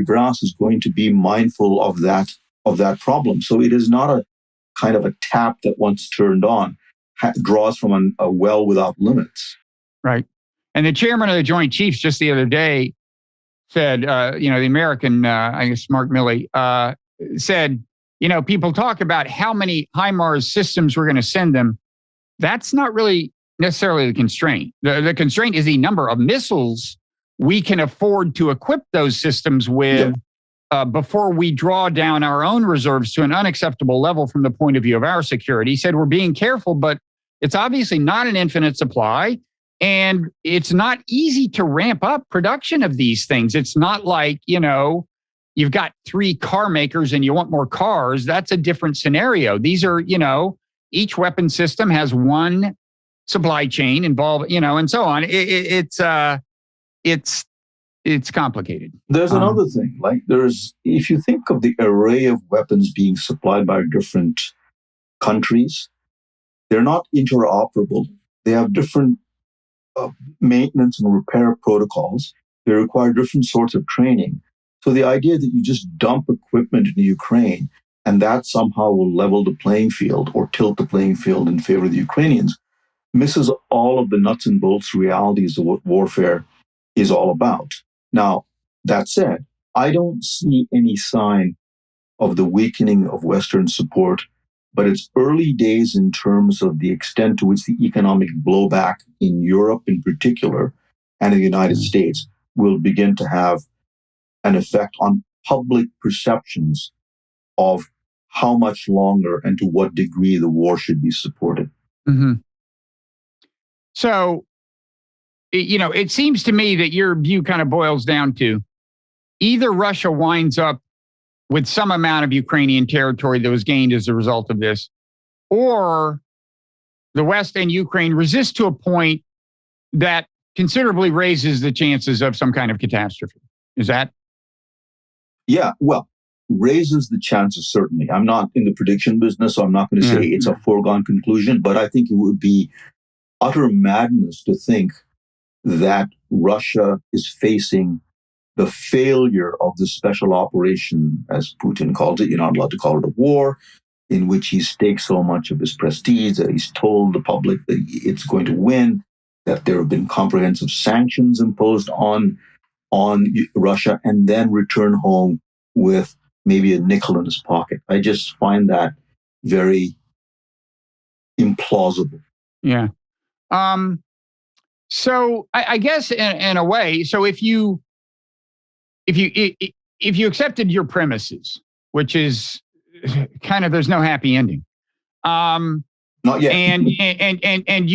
brass is going to be mindful of that problem. So it is not a kind of a tap that once turned on draws from a well without limits. Right. And the chairman of the Joint Chiefs just the other day said, the American, I guess Mark Milley, said, people talk about how many HIMARS systems we're going to send them. That's not really necessarily the constraint. The constraint is the number of missiles we can afford to equip those systems with before we draw down our own reserves to an unacceptable level from the point of view of our security. He said, we're being careful, but it's obviously not an infinite supply. And it's not easy to ramp up production of these things. It's not like, you've got 3 car makers and you want more cars. That's a different scenario. These are, each weapon system has one supply chain involved, and so on. It's complicated. There's another thing, if you think of the array of weapons being supplied by different countries, they're not interoperable. They have different maintenance and repair protocols. They require different sorts of training. So the idea that you just dump equipment into Ukraine and that somehow will level the playing field or tilt the playing field in favor of the Ukrainians misses all of the nuts and bolts realities of what warfare is all about. Now, that said, I don't see any sign of the weakening of Western support, but it's early days in terms of the extent to which the economic blowback in Europe in particular and in the United States will begin to have an effect on public perceptions of how much longer and to what degree the war should be supported. Mm-hmm. So, it seems to me that your view kind of boils down to either Russia winds up with some amount of Ukrainian territory that was gained as a result of this, or the West and Ukraine resist to a point that considerably raises the chances of some kind of catastrophe. Is that? Yeah, well, raises the chances, certainly. I'm not in the prediction business, so I'm not going to say it's a foregone conclusion, but I think it would be utter madness to think that Russia is facing the failure of the special operation, as Putin calls it. You're not allowed to call it a war, in which he stakes so much of his prestige that he's told the public that it's going to win, that there have been comprehensive sanctions imposed on Russia, and then return home with maybe a nickel in his pocket. I just find that very implausible. Yeah. So I guess in a way, so if you accepted your premises, which is kind of there's no happy ending, not yet, and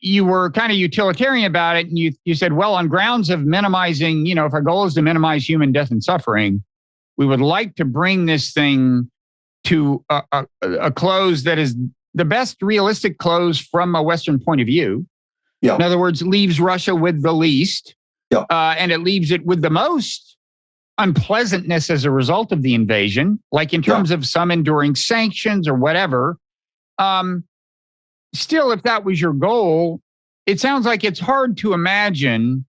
you were kind of utilitarian about it, and you said, well, on grounds of minimizing, if our goal is to minimize human death and suffering, we would like to bring this thing to a close that is the best realistic close from a Western point of view. Yeah. In other words, leaves Russia with the least, and it leaves it with the most unpleasantness as a result of the invasion, like in terms of some enduring sanctions or whatever. Still, if that was your goal, it sounds like it's hard to imagine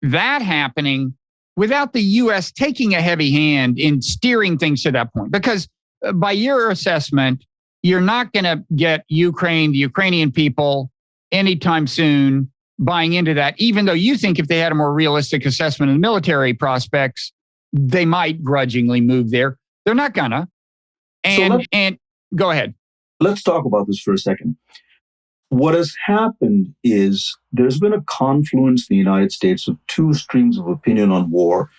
that happening without the U.S. taking a heavy hand in steering things to that point. Because by your assessment, you're not going to get the Ukrainian people anytime soon buying into that, even though you think if they had a more realistic assessment of the military prospects, they might grudgingly move there. They're not gonna. And go ahead. Let's talk about this for a second. What has happened is there's been a confluence in the United States of two streams of opinion on war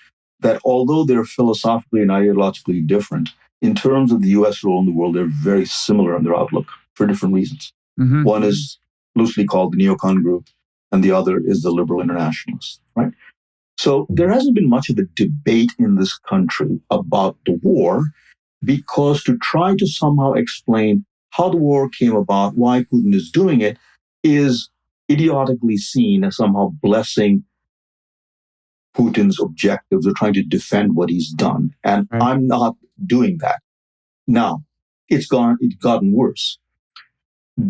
that, although they're philosophically and ideologically different, in terms of the U.S. role in the world, they're very similar in their outlook for different reasons. Mm-hmm. One is loosely called the neocon group, and the other is the liberal internationalists, right? So there hasn't been much of a debate in this country about the war, because to try to somehow explain how the war came about, why Putin is doing it, is idiotically seen as somehow blessing Putin's objectives or trying to defend what he's done. And Right. I'm not doing that. Now, it's gotten worse.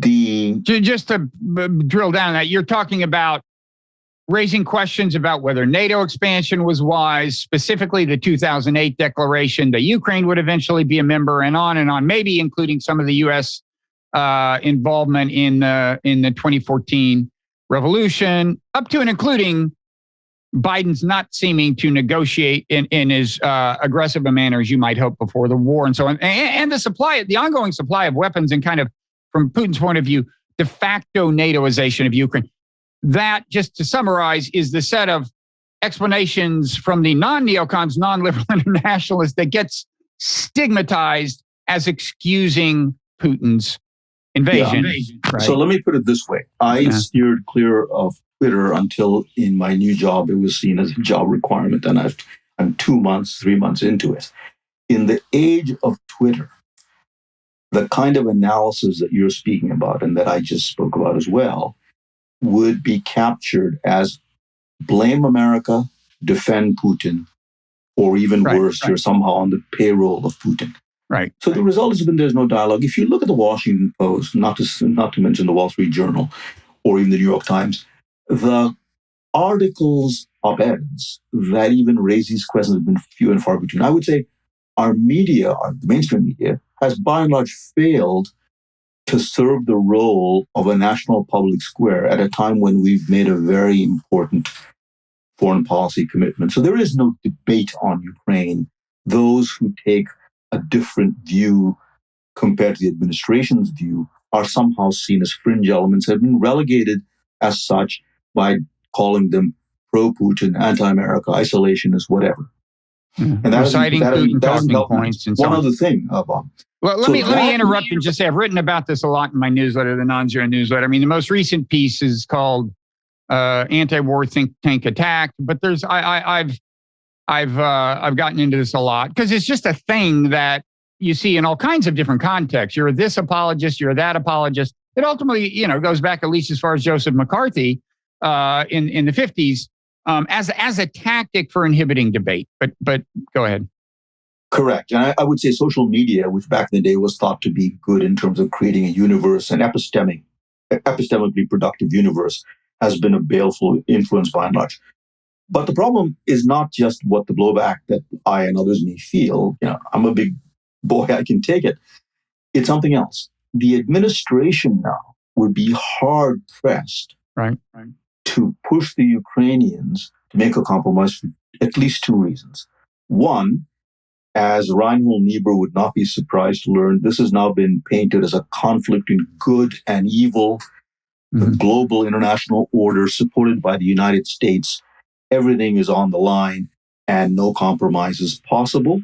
Just to drill down on that, you're talking about raising questions about whether NATO expansion was wise, specifically the 2008 declaration that Ukraine would eventually be a member, and on, maybe including some of the U.S. Involvement in the 2014 revolution, up to and including Biden's not seeming to negotiate in as aggressive a manner as you might hope before the war, and so on, and the ongoing supply of weapons, and kind of, from Putin's point of view, de facto NATOization of Ukraine. That, just to summarize, is the set of explanations from the non-neocons, non-liberal internationalists that gets stigmatized as excusing Putin's invasion. Yeah. Right. So let me put it this way. I steered clear of Twitter until in my new job, it was seen as a job requirement. And I'm 3 months into it. In the age of Twitter, the kind of analysis that you're speaking about and that I just spoke about as well would be captured as blame America, defend Putin, or even worse, you're somehow on the payroll of Putin. Right. So the result has been there's no dialogue. If you look at the Washington Post, not to mention the Wall Street Journal or even the New York Times, the articles, op-eds that even raise these questions have been few and far between. I would say our media, the mainstream media, has by and large failed to serve the role of a national public square at a time when we've made a very important foreign policy commitment. So there is no debate on Ukraine. Those who take a different view compared to the administration's view are somehow seen as fringe elements, have been relegated as such by calling them pro-Putin, anti-America, isolationist, whatever. And citing Putin talking points and so on. One other thing, Bob. Well, let me interrupt and just say I've written about this a lot in my newsletter, the Non-Zero newsletter. I mean, the most recent piece is called "Anti-War Think Tank Attack," but I've gotten into this a lot because it's just a thing that you see in all kinds of different contexts. You're this apologist, you're that apologist. It ultimately, goes back at least as far as Joseph McCarthy in the 50s as a tactic for inhibiting debate. But go ahead. Correct. And I would say social media, which back in the day was thought to be good in terms of creating a universe, an epistemically productive universe, has been a baleful influence by and large. But the problem is not just what the blowback that I and others may feel. I'm a big boy, I can take it. It's something else. The administration now would be hard pressed to push the Ukrainians to make a compromise for at least two reasons. One, as Reinhold Niebuhr would not be surprised to learn, this has now been painted as a conflict in good and evil, the global international order supported by the United States. Everything is on the line and no compromise is possible.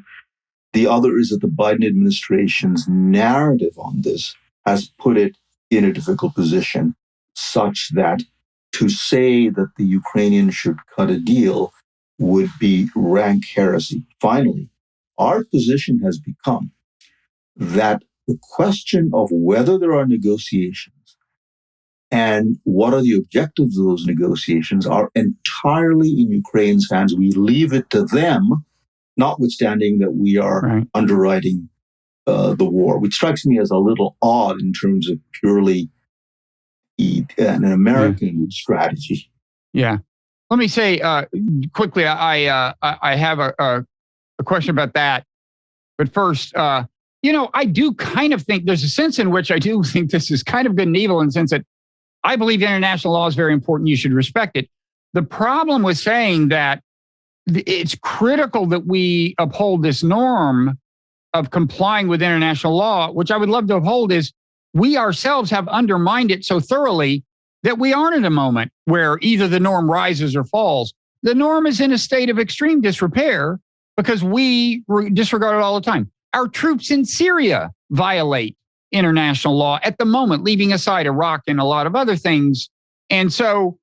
The other is that the Biden administration's narrative on this has put it in a difficult position, such that to say that the Ukrainians should cut a deal would be rank heresy. Finally, our position has become that the question of whether there are negotiations and what are the objectives of those negotiations are entirely in Ukraine's hands. We leave it to them, notwithstanding that we are underwriting the war, which strikes me as a little odd in terms of purely an American strategy. Yeah. Let me say quickly, I have a question about that. But first, I do kind of think there's a sense in which I do think this is kind of good and evil in the sense that I believe international law is very important. You should respect it. The problem with saying that it's critical that we uphold this norm of complying with international law, which I would love to uphold, is we ourselves have undermined it so thoroughly that we aren't in a moment where either the norm rises or falls. The norm is in a state of extreme disrepair because we disregard it all the time. Our troops in Syria violate international law at the moment, leaving aside Iraq and a lot of other things. And so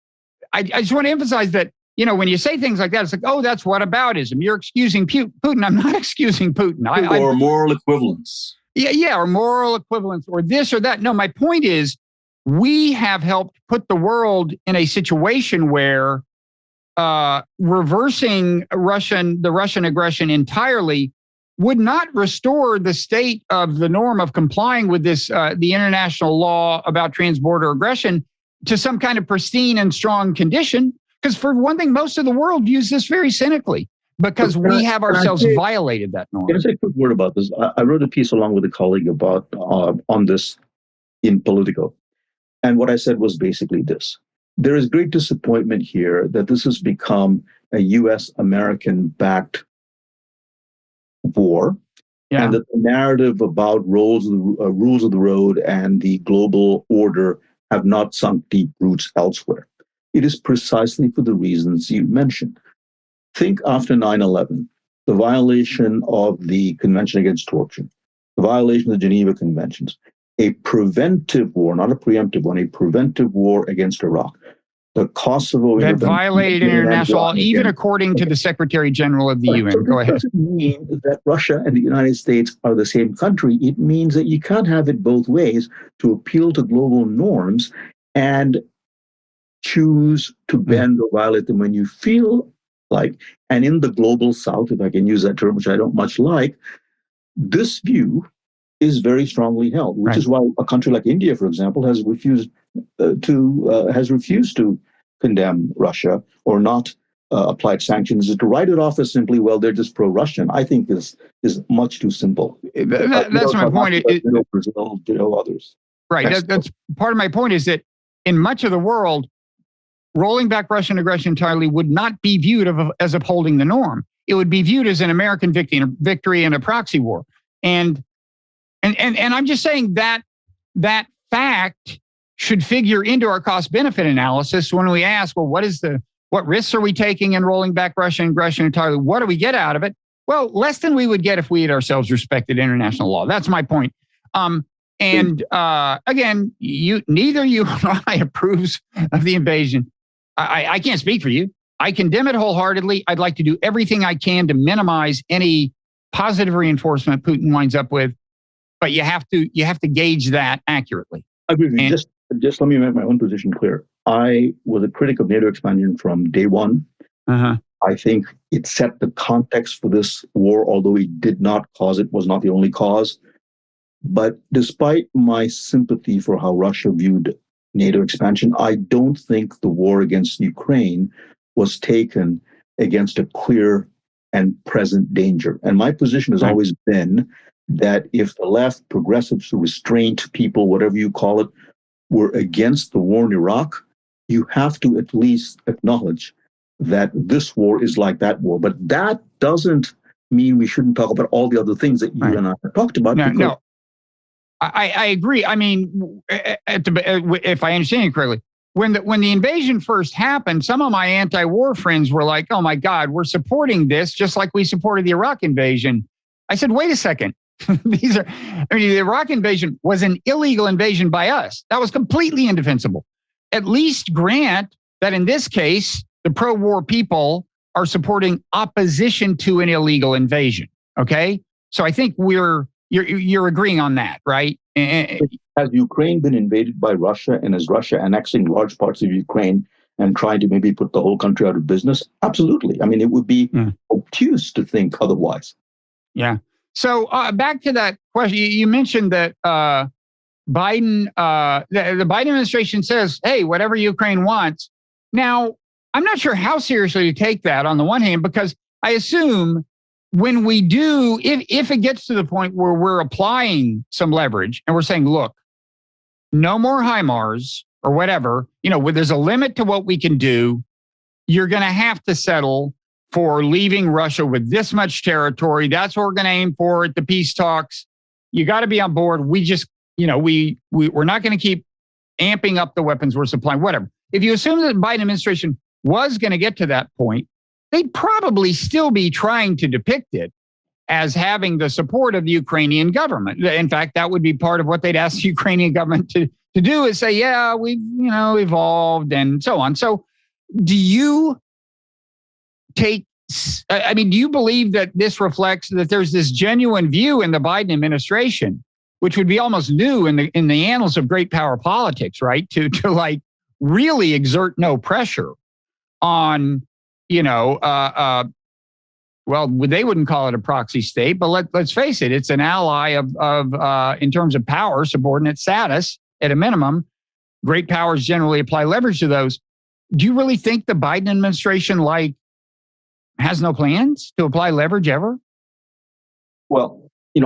I just want to emphasize that, when you say things like that, it's like, oh, that's whataboutism. You're excusing Putin. I'm not excusing Putin. Or moral equivalence. Yeah, or moral equivalence or this or that. No, my point is we have helped put the world in a situation where reversing the Russian aggression entirely would not restore the state of the norm of complying with this, the international law about transborder aggression to some kind of pristine and strong condition. Because for one thing, most of the world views this very cynically because we have ourselves violated that norm. Can I say a quick word about this? I wrote a piece along with a colleague about on this in Politico. And what I said was basically this. There is great disappointment here that this has become a U.S.-American backed war, and that the narrative about rules of the road and the global order have not sunk deep roots elsewhere. It is precisely for the reasons you mentioned. Think after 9/11, the violation of the Convention Against Torture, the violation of the Geneva Conventions, a preventive war, not a preemptive one, a preventive war against Iraq. The Kosovo that violated international law, even according to the Secretary General of the UN. So Go ahead. It doesn't mean that Russia and the United States are the same country. It means that you can't have it both ways to appeal to global norms and choose to bend or violate them when you feel like. And in the global South, if I can use that term, which I don't much like, this view is very strongly held, which is why a country like India, for example, has refused to condemn Russia or not applied sanctions. To write it off as simply, well, they're just pro-Russian, I think is much too simple. That's my point. Brazil, others. Right. That's part of my point is that in much of the world, rolling back Russian aggression entirely would not be viewed as upholding the norm. It would be viewed as an American victory in a proxy war. And I'm just saying that fact should figure into our cost benefit analysis when we ask, well, what risks are we taking in rolling back Russian aggression entirely? What do we get out of it? Well, less than we would get if we had ourselves respected international law. That's my point. Again, neither you nor I approves of the invasion. I can't speak for you. I condemn it wholeheartedly. I'd like to do everything I can to minimize any positive reinforcement Putin winds up with. But you have to gauge that accurately. I agree with you. Just let me make my own position clear. I was a critic of NATO expansion from day one. I think it set the context for this war, although it did not cause it, was not the only cause. But despite my sympathy for how Russia viewed NATO expansion, I don't think the war against Ukraine was taken against a clear and present danger. And my position has always been that if the left, progressives, restraint people, whatever you call it, were against the war in Iraq, you have to at least acknowledge that this war is like that war. But that doesn't mean we shouldn't talk about all the other things that you and I have talked about. No, I agree. I mean, if I understand you correctly, when the invasion first happened, some of my anti-war friends were like, oh my God, we're supporting this just like we supported the Iraq invasion. I said, wait a second. The Iraq invasion was an illegal invasion by us. That was completely indefensible. At least grant that in this case, the pro-war people are supporting opposition to an illegal invasion. Okay. So I think you're agreeing on that, right? Has Ukraine been invaded by Russia, and is Russia annexing large parts of Ukraine and trying to maybe put the whole country out of business? Absolutely. I mean, it would be obtuse to think otherwise. Yeah. So back to that question, you mentioned that Biden, the Biden administration says, hey, whatever Ukraine wants. Now, I'm not sure how seriously to take that on the one hand, because I assume when we do, if it gets to the point where we're applying some leverage and we're saying, look, no more HIMARS or whatever, where there's a limit to what we can do, you're going to have to settle for leaving Russia with this much territory. That's what we're going to aim for at the peace talks. You got to be on board. We just, we're not going to keep amping up the weapons we're supplying, whatever. If you assume that the Biden administration was going to get to that point, they'd probably still be trying to depict it as having the support of the Ukrainian government. In fact, that would be part of what they'd ask the Ukrainian government to do is say, yeah, we've, evolved and so on. So do you do you believe that this reflects that there's this genuine view in the Biden administration which would be almost new in the annals of great power politics, right? To like really exert no pressure on, well, they wouldn't call it a proxy state, but let's face it, it's an ally of in terms of power, subordinate status at a minimum. Great powers generally apply leverage to those. Do you really think the Biden administration has no plans to apply leverage ever? Well,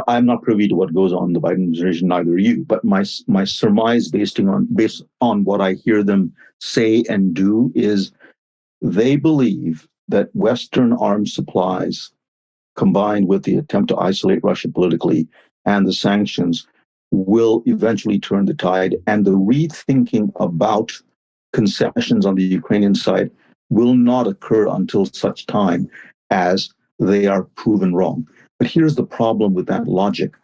I'm not privy to what goes on in the Biden administration, neither are you. But my surmise based on what I hear them say and do is they believe that Western arms supplies, combined with the attempt to isolate Russia politically and the sanctions, will eventually turn the tide. And the rethinking about concessions on the Ukrainian side will not occur until such time as they are proven wrong. But here's the problem with that logic.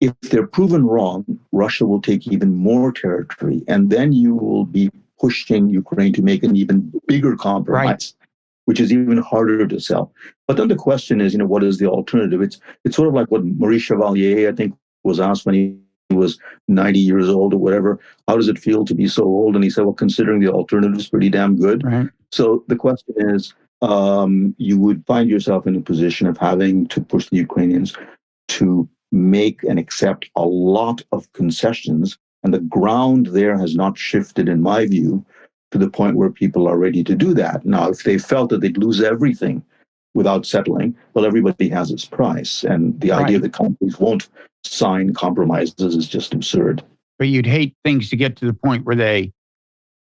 If they're proven wrong, Russia will take even more territory, and then you will be pushing Ukraine to make an even bigger compromise, right, which is even harder to sell. But then the question is, what is the alternative? It's sort of like what Maurice Chevalier, I think, was asked when he was 90 years old or whatever. How does it feel to be so old? And he said, well, considering the alternative is pretty damn good. Right. So the question is, you would find yourself in a position of having to push the Ukrainians to make and accept a lot of concessions. And the ground there has not shifted, in my view, to the point where people are ready to do that. Now, if they felt that they'd lose everything without settling, well, everybody has its price. And the idea that countries won't sign compromises is just absurd. But you'd hate things to get to the point where they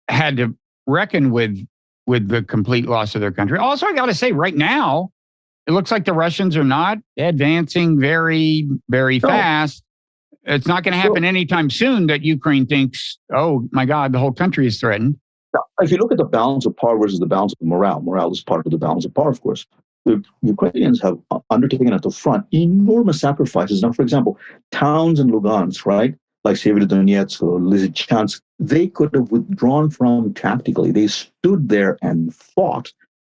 had to reckon with the complete loss of their country. Also, I got to say, right now, it looks like the Russians are not advancing very, very fast. It's not going to happen anytime soon that Ukraine thinks, oh, my God, the whole country is threatened. Now, if you look at the balance of power versus the balance of morale is part of the balance of power, of course. The Ukrainians have undertaken at the front enormous sacrifices. Now, for example, towns in Lugansk, right, like Severodonetsk or Lysychansk, they could have withdrawn from tactically. They stood there and fought.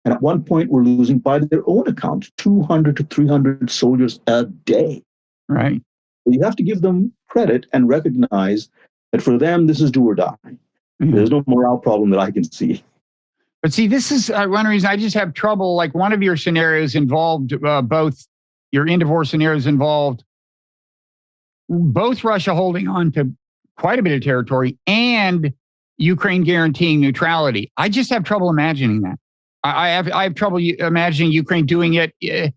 And at one point, were losing, by their own account, 200 to 300 soldiers a day. Right. You have to give them credit and recognize that for them, this is do or die. Mm-hmm. There's no morale problem that I can see. But see, this is one reason I just have trouble. Like one of your scenarios involved both, your end of war scenarios involved both Russia holding on to quite a bit of territory and Ukraine guaranteeing neutrality. I just have trouble imagining that. I have trouble imagining Ukraine doing it in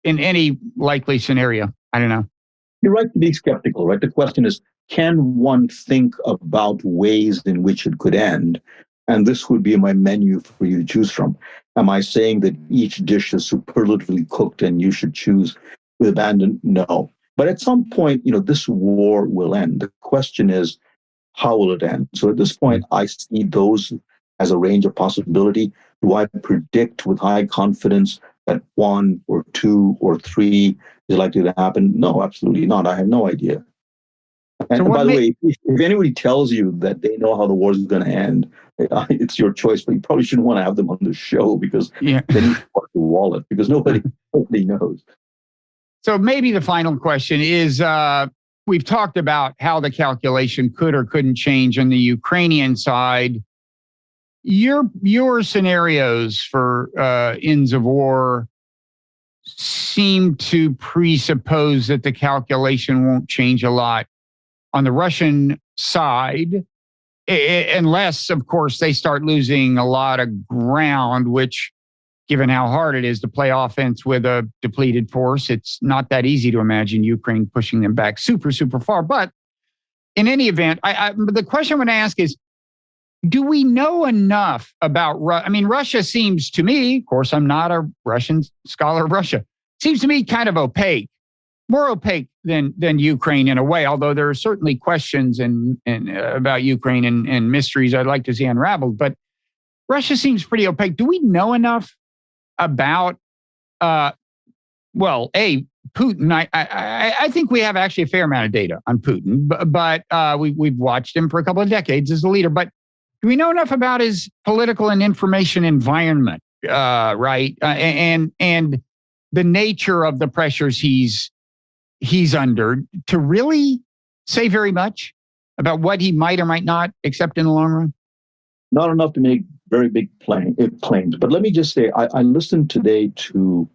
any likely scenario. I don't know. You're right to be skeptical, right? The question is, can one think about ways in which it could end? And this would be my menu for you to choose from. Am I saying that each dish is superlatively cooked and you should choose with abandon? No. But at some point, this war will end. The question is, how will it end? So at this point, I see those as a range of possibility. Do I predict with high confidence that 1 or 2 or 3 is likely to happen? No, absolutely not. I have no idea. And so by the way, if anybody tells you that they know how the war is going to end, it's your choice, but you probably shouldn't want to have them on the show because then you part the wallet because nobody knows. So maybe the final question is, we've talked about how the calculation could or couldn't change on the Ukrainian side. Your scenarios for ends of war seem to presuppose that the calculation won't change a lot on the Russian side, unless, of course, they start losing a lot of ground, which, given how hard it is to play offense with a depleted force, it's not that easy to imagine Ukraine pushing them back super, super far. But in any event, the question I'm going to ask is, do we know enough about Russia? I mean, Russia seems to me, of course, I'm not a Russian scholar of Russia, seems to me kind of opaque, more opaque than Ukraine in a way, although there are certainly questions and about Ukraine and mysteries I'd like to see unraveled. But Russia seems pretty opaque. Do we know enough about, Putin? I think we have actually a fair amount of data on Putin, but we've watched him for a couple of decades as a leader. But do we know enough about his political and information environment, right? And the nature of the pressures he's he's under to really say very much about what he might or might not accept in the long run? Not enough to make very big claims. But let me just say, I listened today to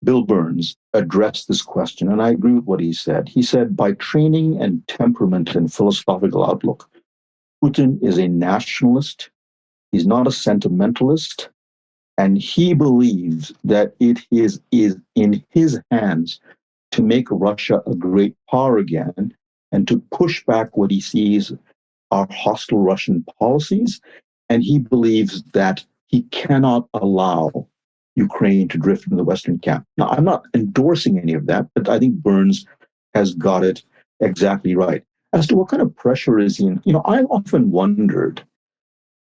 Bill Burns address this question, and I agree with what he said. He said, by training and temperament and philosophical outlook, Putin is a nationalist. He's not a sentimentalist. And he believes that it is in his hands to make Russia a great power again and to push back what he sees are hostile Russian policies. And he believes that he cannot allow Ukraine to drift into the Western camp. Now, I'm not endorsing any of that, but I think Burns has got it exactly right. As to what kind of pressure is he in, I often wondered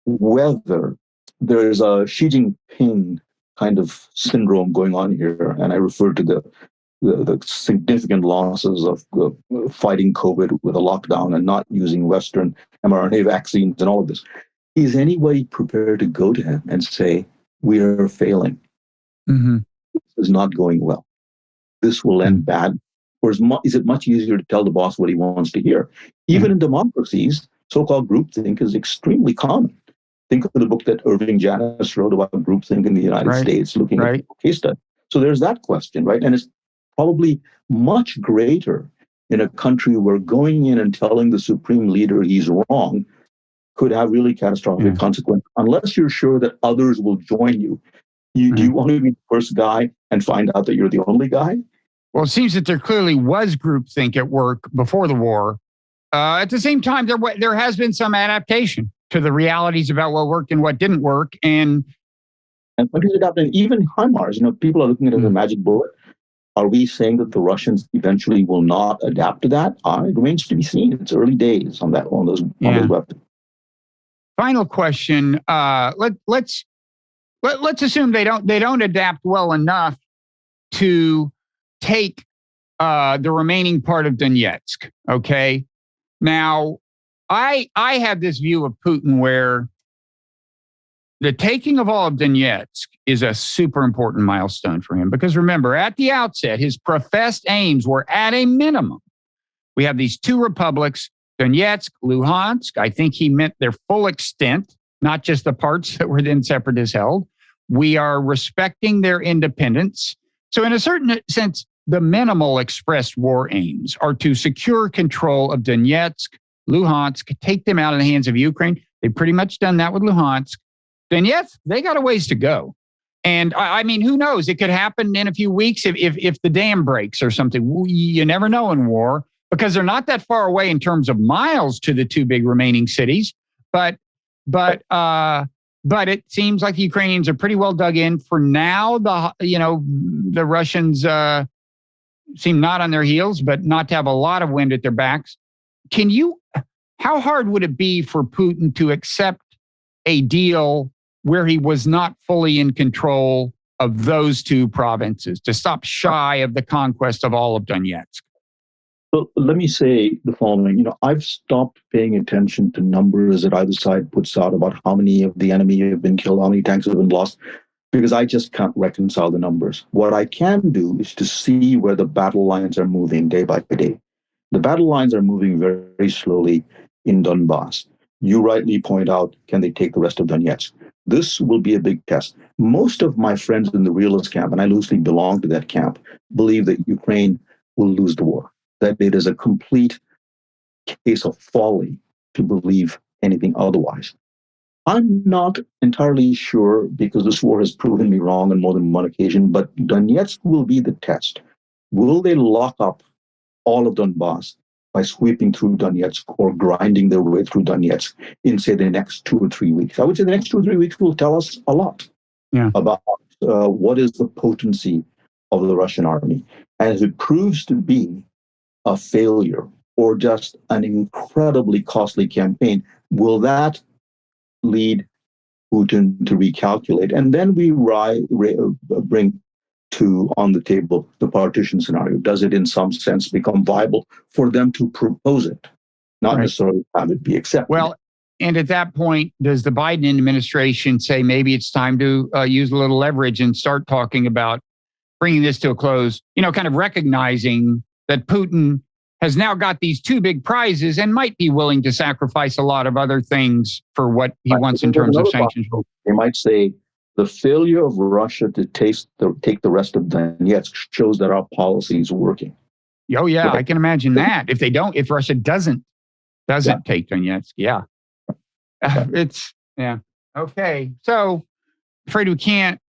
whether there's a Xi Jinping kind of syndrome going on here, and I refer to the significant losses of fighting COVID with a lockdown and not using Western mRNA vaccines and all of this. Is anybody prepared to go to him and say, we are failing? Mm-hmm. This is not going well. This will end bad. Or is it much easier to tell the boss what he wants to hear? Even in democracies, so-called groupthink is extremely common. Think of the book that Irving Janis wrote about groupthink in the United States, looking at case study. So there's that question, right? And it's probably much greater in a country where going in and telling the supreme leader he's wrong could have really catastrophic consequences, unless you're sure that others will join you. Do you want to be the first guy and find out that you're the only guy? Well, it seems that there clearly was groupthink at work before the war. At the same time, there has been some adaptation to the realities about what worked and what didn't work. And countries adapting, even HIMARS, people are looking at it as a magic bullet. Are we saying that the Russians eventually will not adapt to that? It remains to be seen. It's early days on those weapons. Final question. Let's assume they don't adapt well enough to take the remaining part of Donetsk. Okay. Now, I have this view of Putin where the taking of all of Donetsk is a super important milestone for him. Because remember, at the outset, his professed aims were at a minimum. We have these two republics, Donetsk, Luhansk. I think he meant their full extent, not just the parts that were then separatists held. We are respecting their independence. So in a certain sense, the minimal expressed war aims are to secure control of Donetsk, Luhansk, take them out of the hands of Ukraine. They've pretty much done that with Luhansk. Donetsk, they got a ways to go. And I mean, who knows? It could happen in a few weeks if the dam breaks or something. You never know in war because they're not that far away in terms of miles to the two big remaining cities. But it seems like the Ukrainians are pretty well dug in for now. The Russians seem not on their heels, but not to have a lot of wind at their backs. How hard would it be for Putin to accept a deal where he was not fully in control of those two provinces, to stop shy of the conquest of all of Donetsk? Well, let me say the following. I've stopped paying attention to numbers that either side puts out about how many of the enemy have been killed, how many tanks have been lost, because I just can't reconcile the numbers. What I can do is to see where the battle lines are moving day by day. The battle lines are moving very, very slowly in Donbass. You rightly point out, can they take the rest of Donetsk? This will be a big test. Most of my friends in the realist camp, and I loosely belong to that camp, believe that Ukraine will lose the war, that it is a complete case of folly to believe anything otherwise. I'm not entirely sure because this war has proven me wrong on more than one occasion, but Donetsk will be the test. Will they lock up all of Donbass by sweeping through Donetsk or grinding their way through Donetsk in, say, the next 2 or 3 weeks? I would say the next 2 or 3 weeks will tell us a lot about what is the potency of the Russian army. And if it proves to be a failure or just an incredibly costly campaign, will that lead Putin to recalculate? And then we bring on the table the partition scenario. Does it in some sense become viable for them to propose it, not necessarily have it be accepted? Well, and at that point, does the Biden administration say maybe it's time to use a little leverage and start talking about bringing this to a close, kind of recognizing that Putin has now got these two big prizes and might be willing to sacrifice a lot of other things for what he wants in terms of sanctions. They might say the failure of Russia to take the rest of Donetsk shows that our policy is working. Oh yeah, right. I can imagine that. If Russia doesn't take Donetsk, okay. So afraid we can't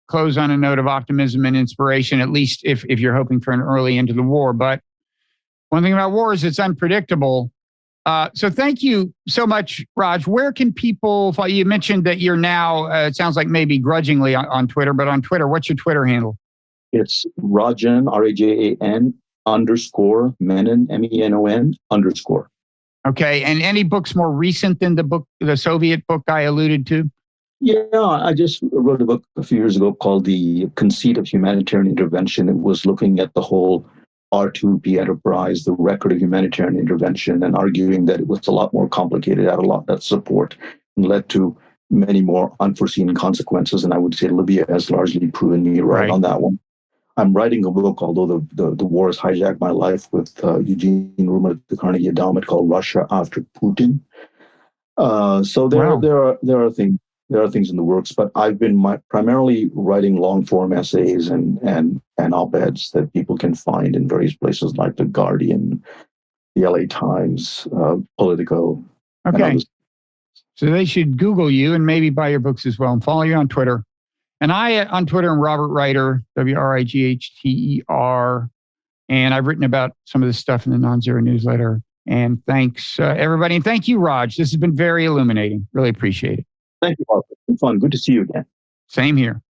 close on a note of optimism and inspiration, at least if you're hoping for an early end to the war. But one thing about war is it's unpredictable. So thank you so much, Raj. Where can people follow? You mentioned that you're now, it sounds like maybe grudgingly on Twitter, but on Twitter, what's your Twitter handle? It's Rajan, RAJAN _Menon, MENON _. Okay. And any books more recent than the Soviet book I alluded to? Yeah, I just wrote a book a few years ago called The Conceit of Humanitarian Intervention. It was looking at the whole R2P enterprise, the record of humanitarian intervention, and arguing that it was a lot more complicated, had a lot less support, and led to many more unforeseen consequences. And I would say Libya has largely proven me right on that one. I'm writing a book, although the war has hijacked my life, with Eugene Rumer at the Carnegie Endowment, called Russia After Putin. So there are things. There are things in the works, but I've been primarily writing long-form essays and op-eds that people can find in various places like The Guardian, the LA Times, Politico. Okay. So they should Google you and maybe buy your books as well and follow you on Twitter. And I, on Twitter, am Robert Reiter, WRIGHTER. And I've written about some of this stuff in the Non-Zero newsletter. And thanks, everybody. And thank you, Raj. This has been very illuminating. Really appreciate it. Thank you, Mark. It's been fun. Good to see you again. Same here.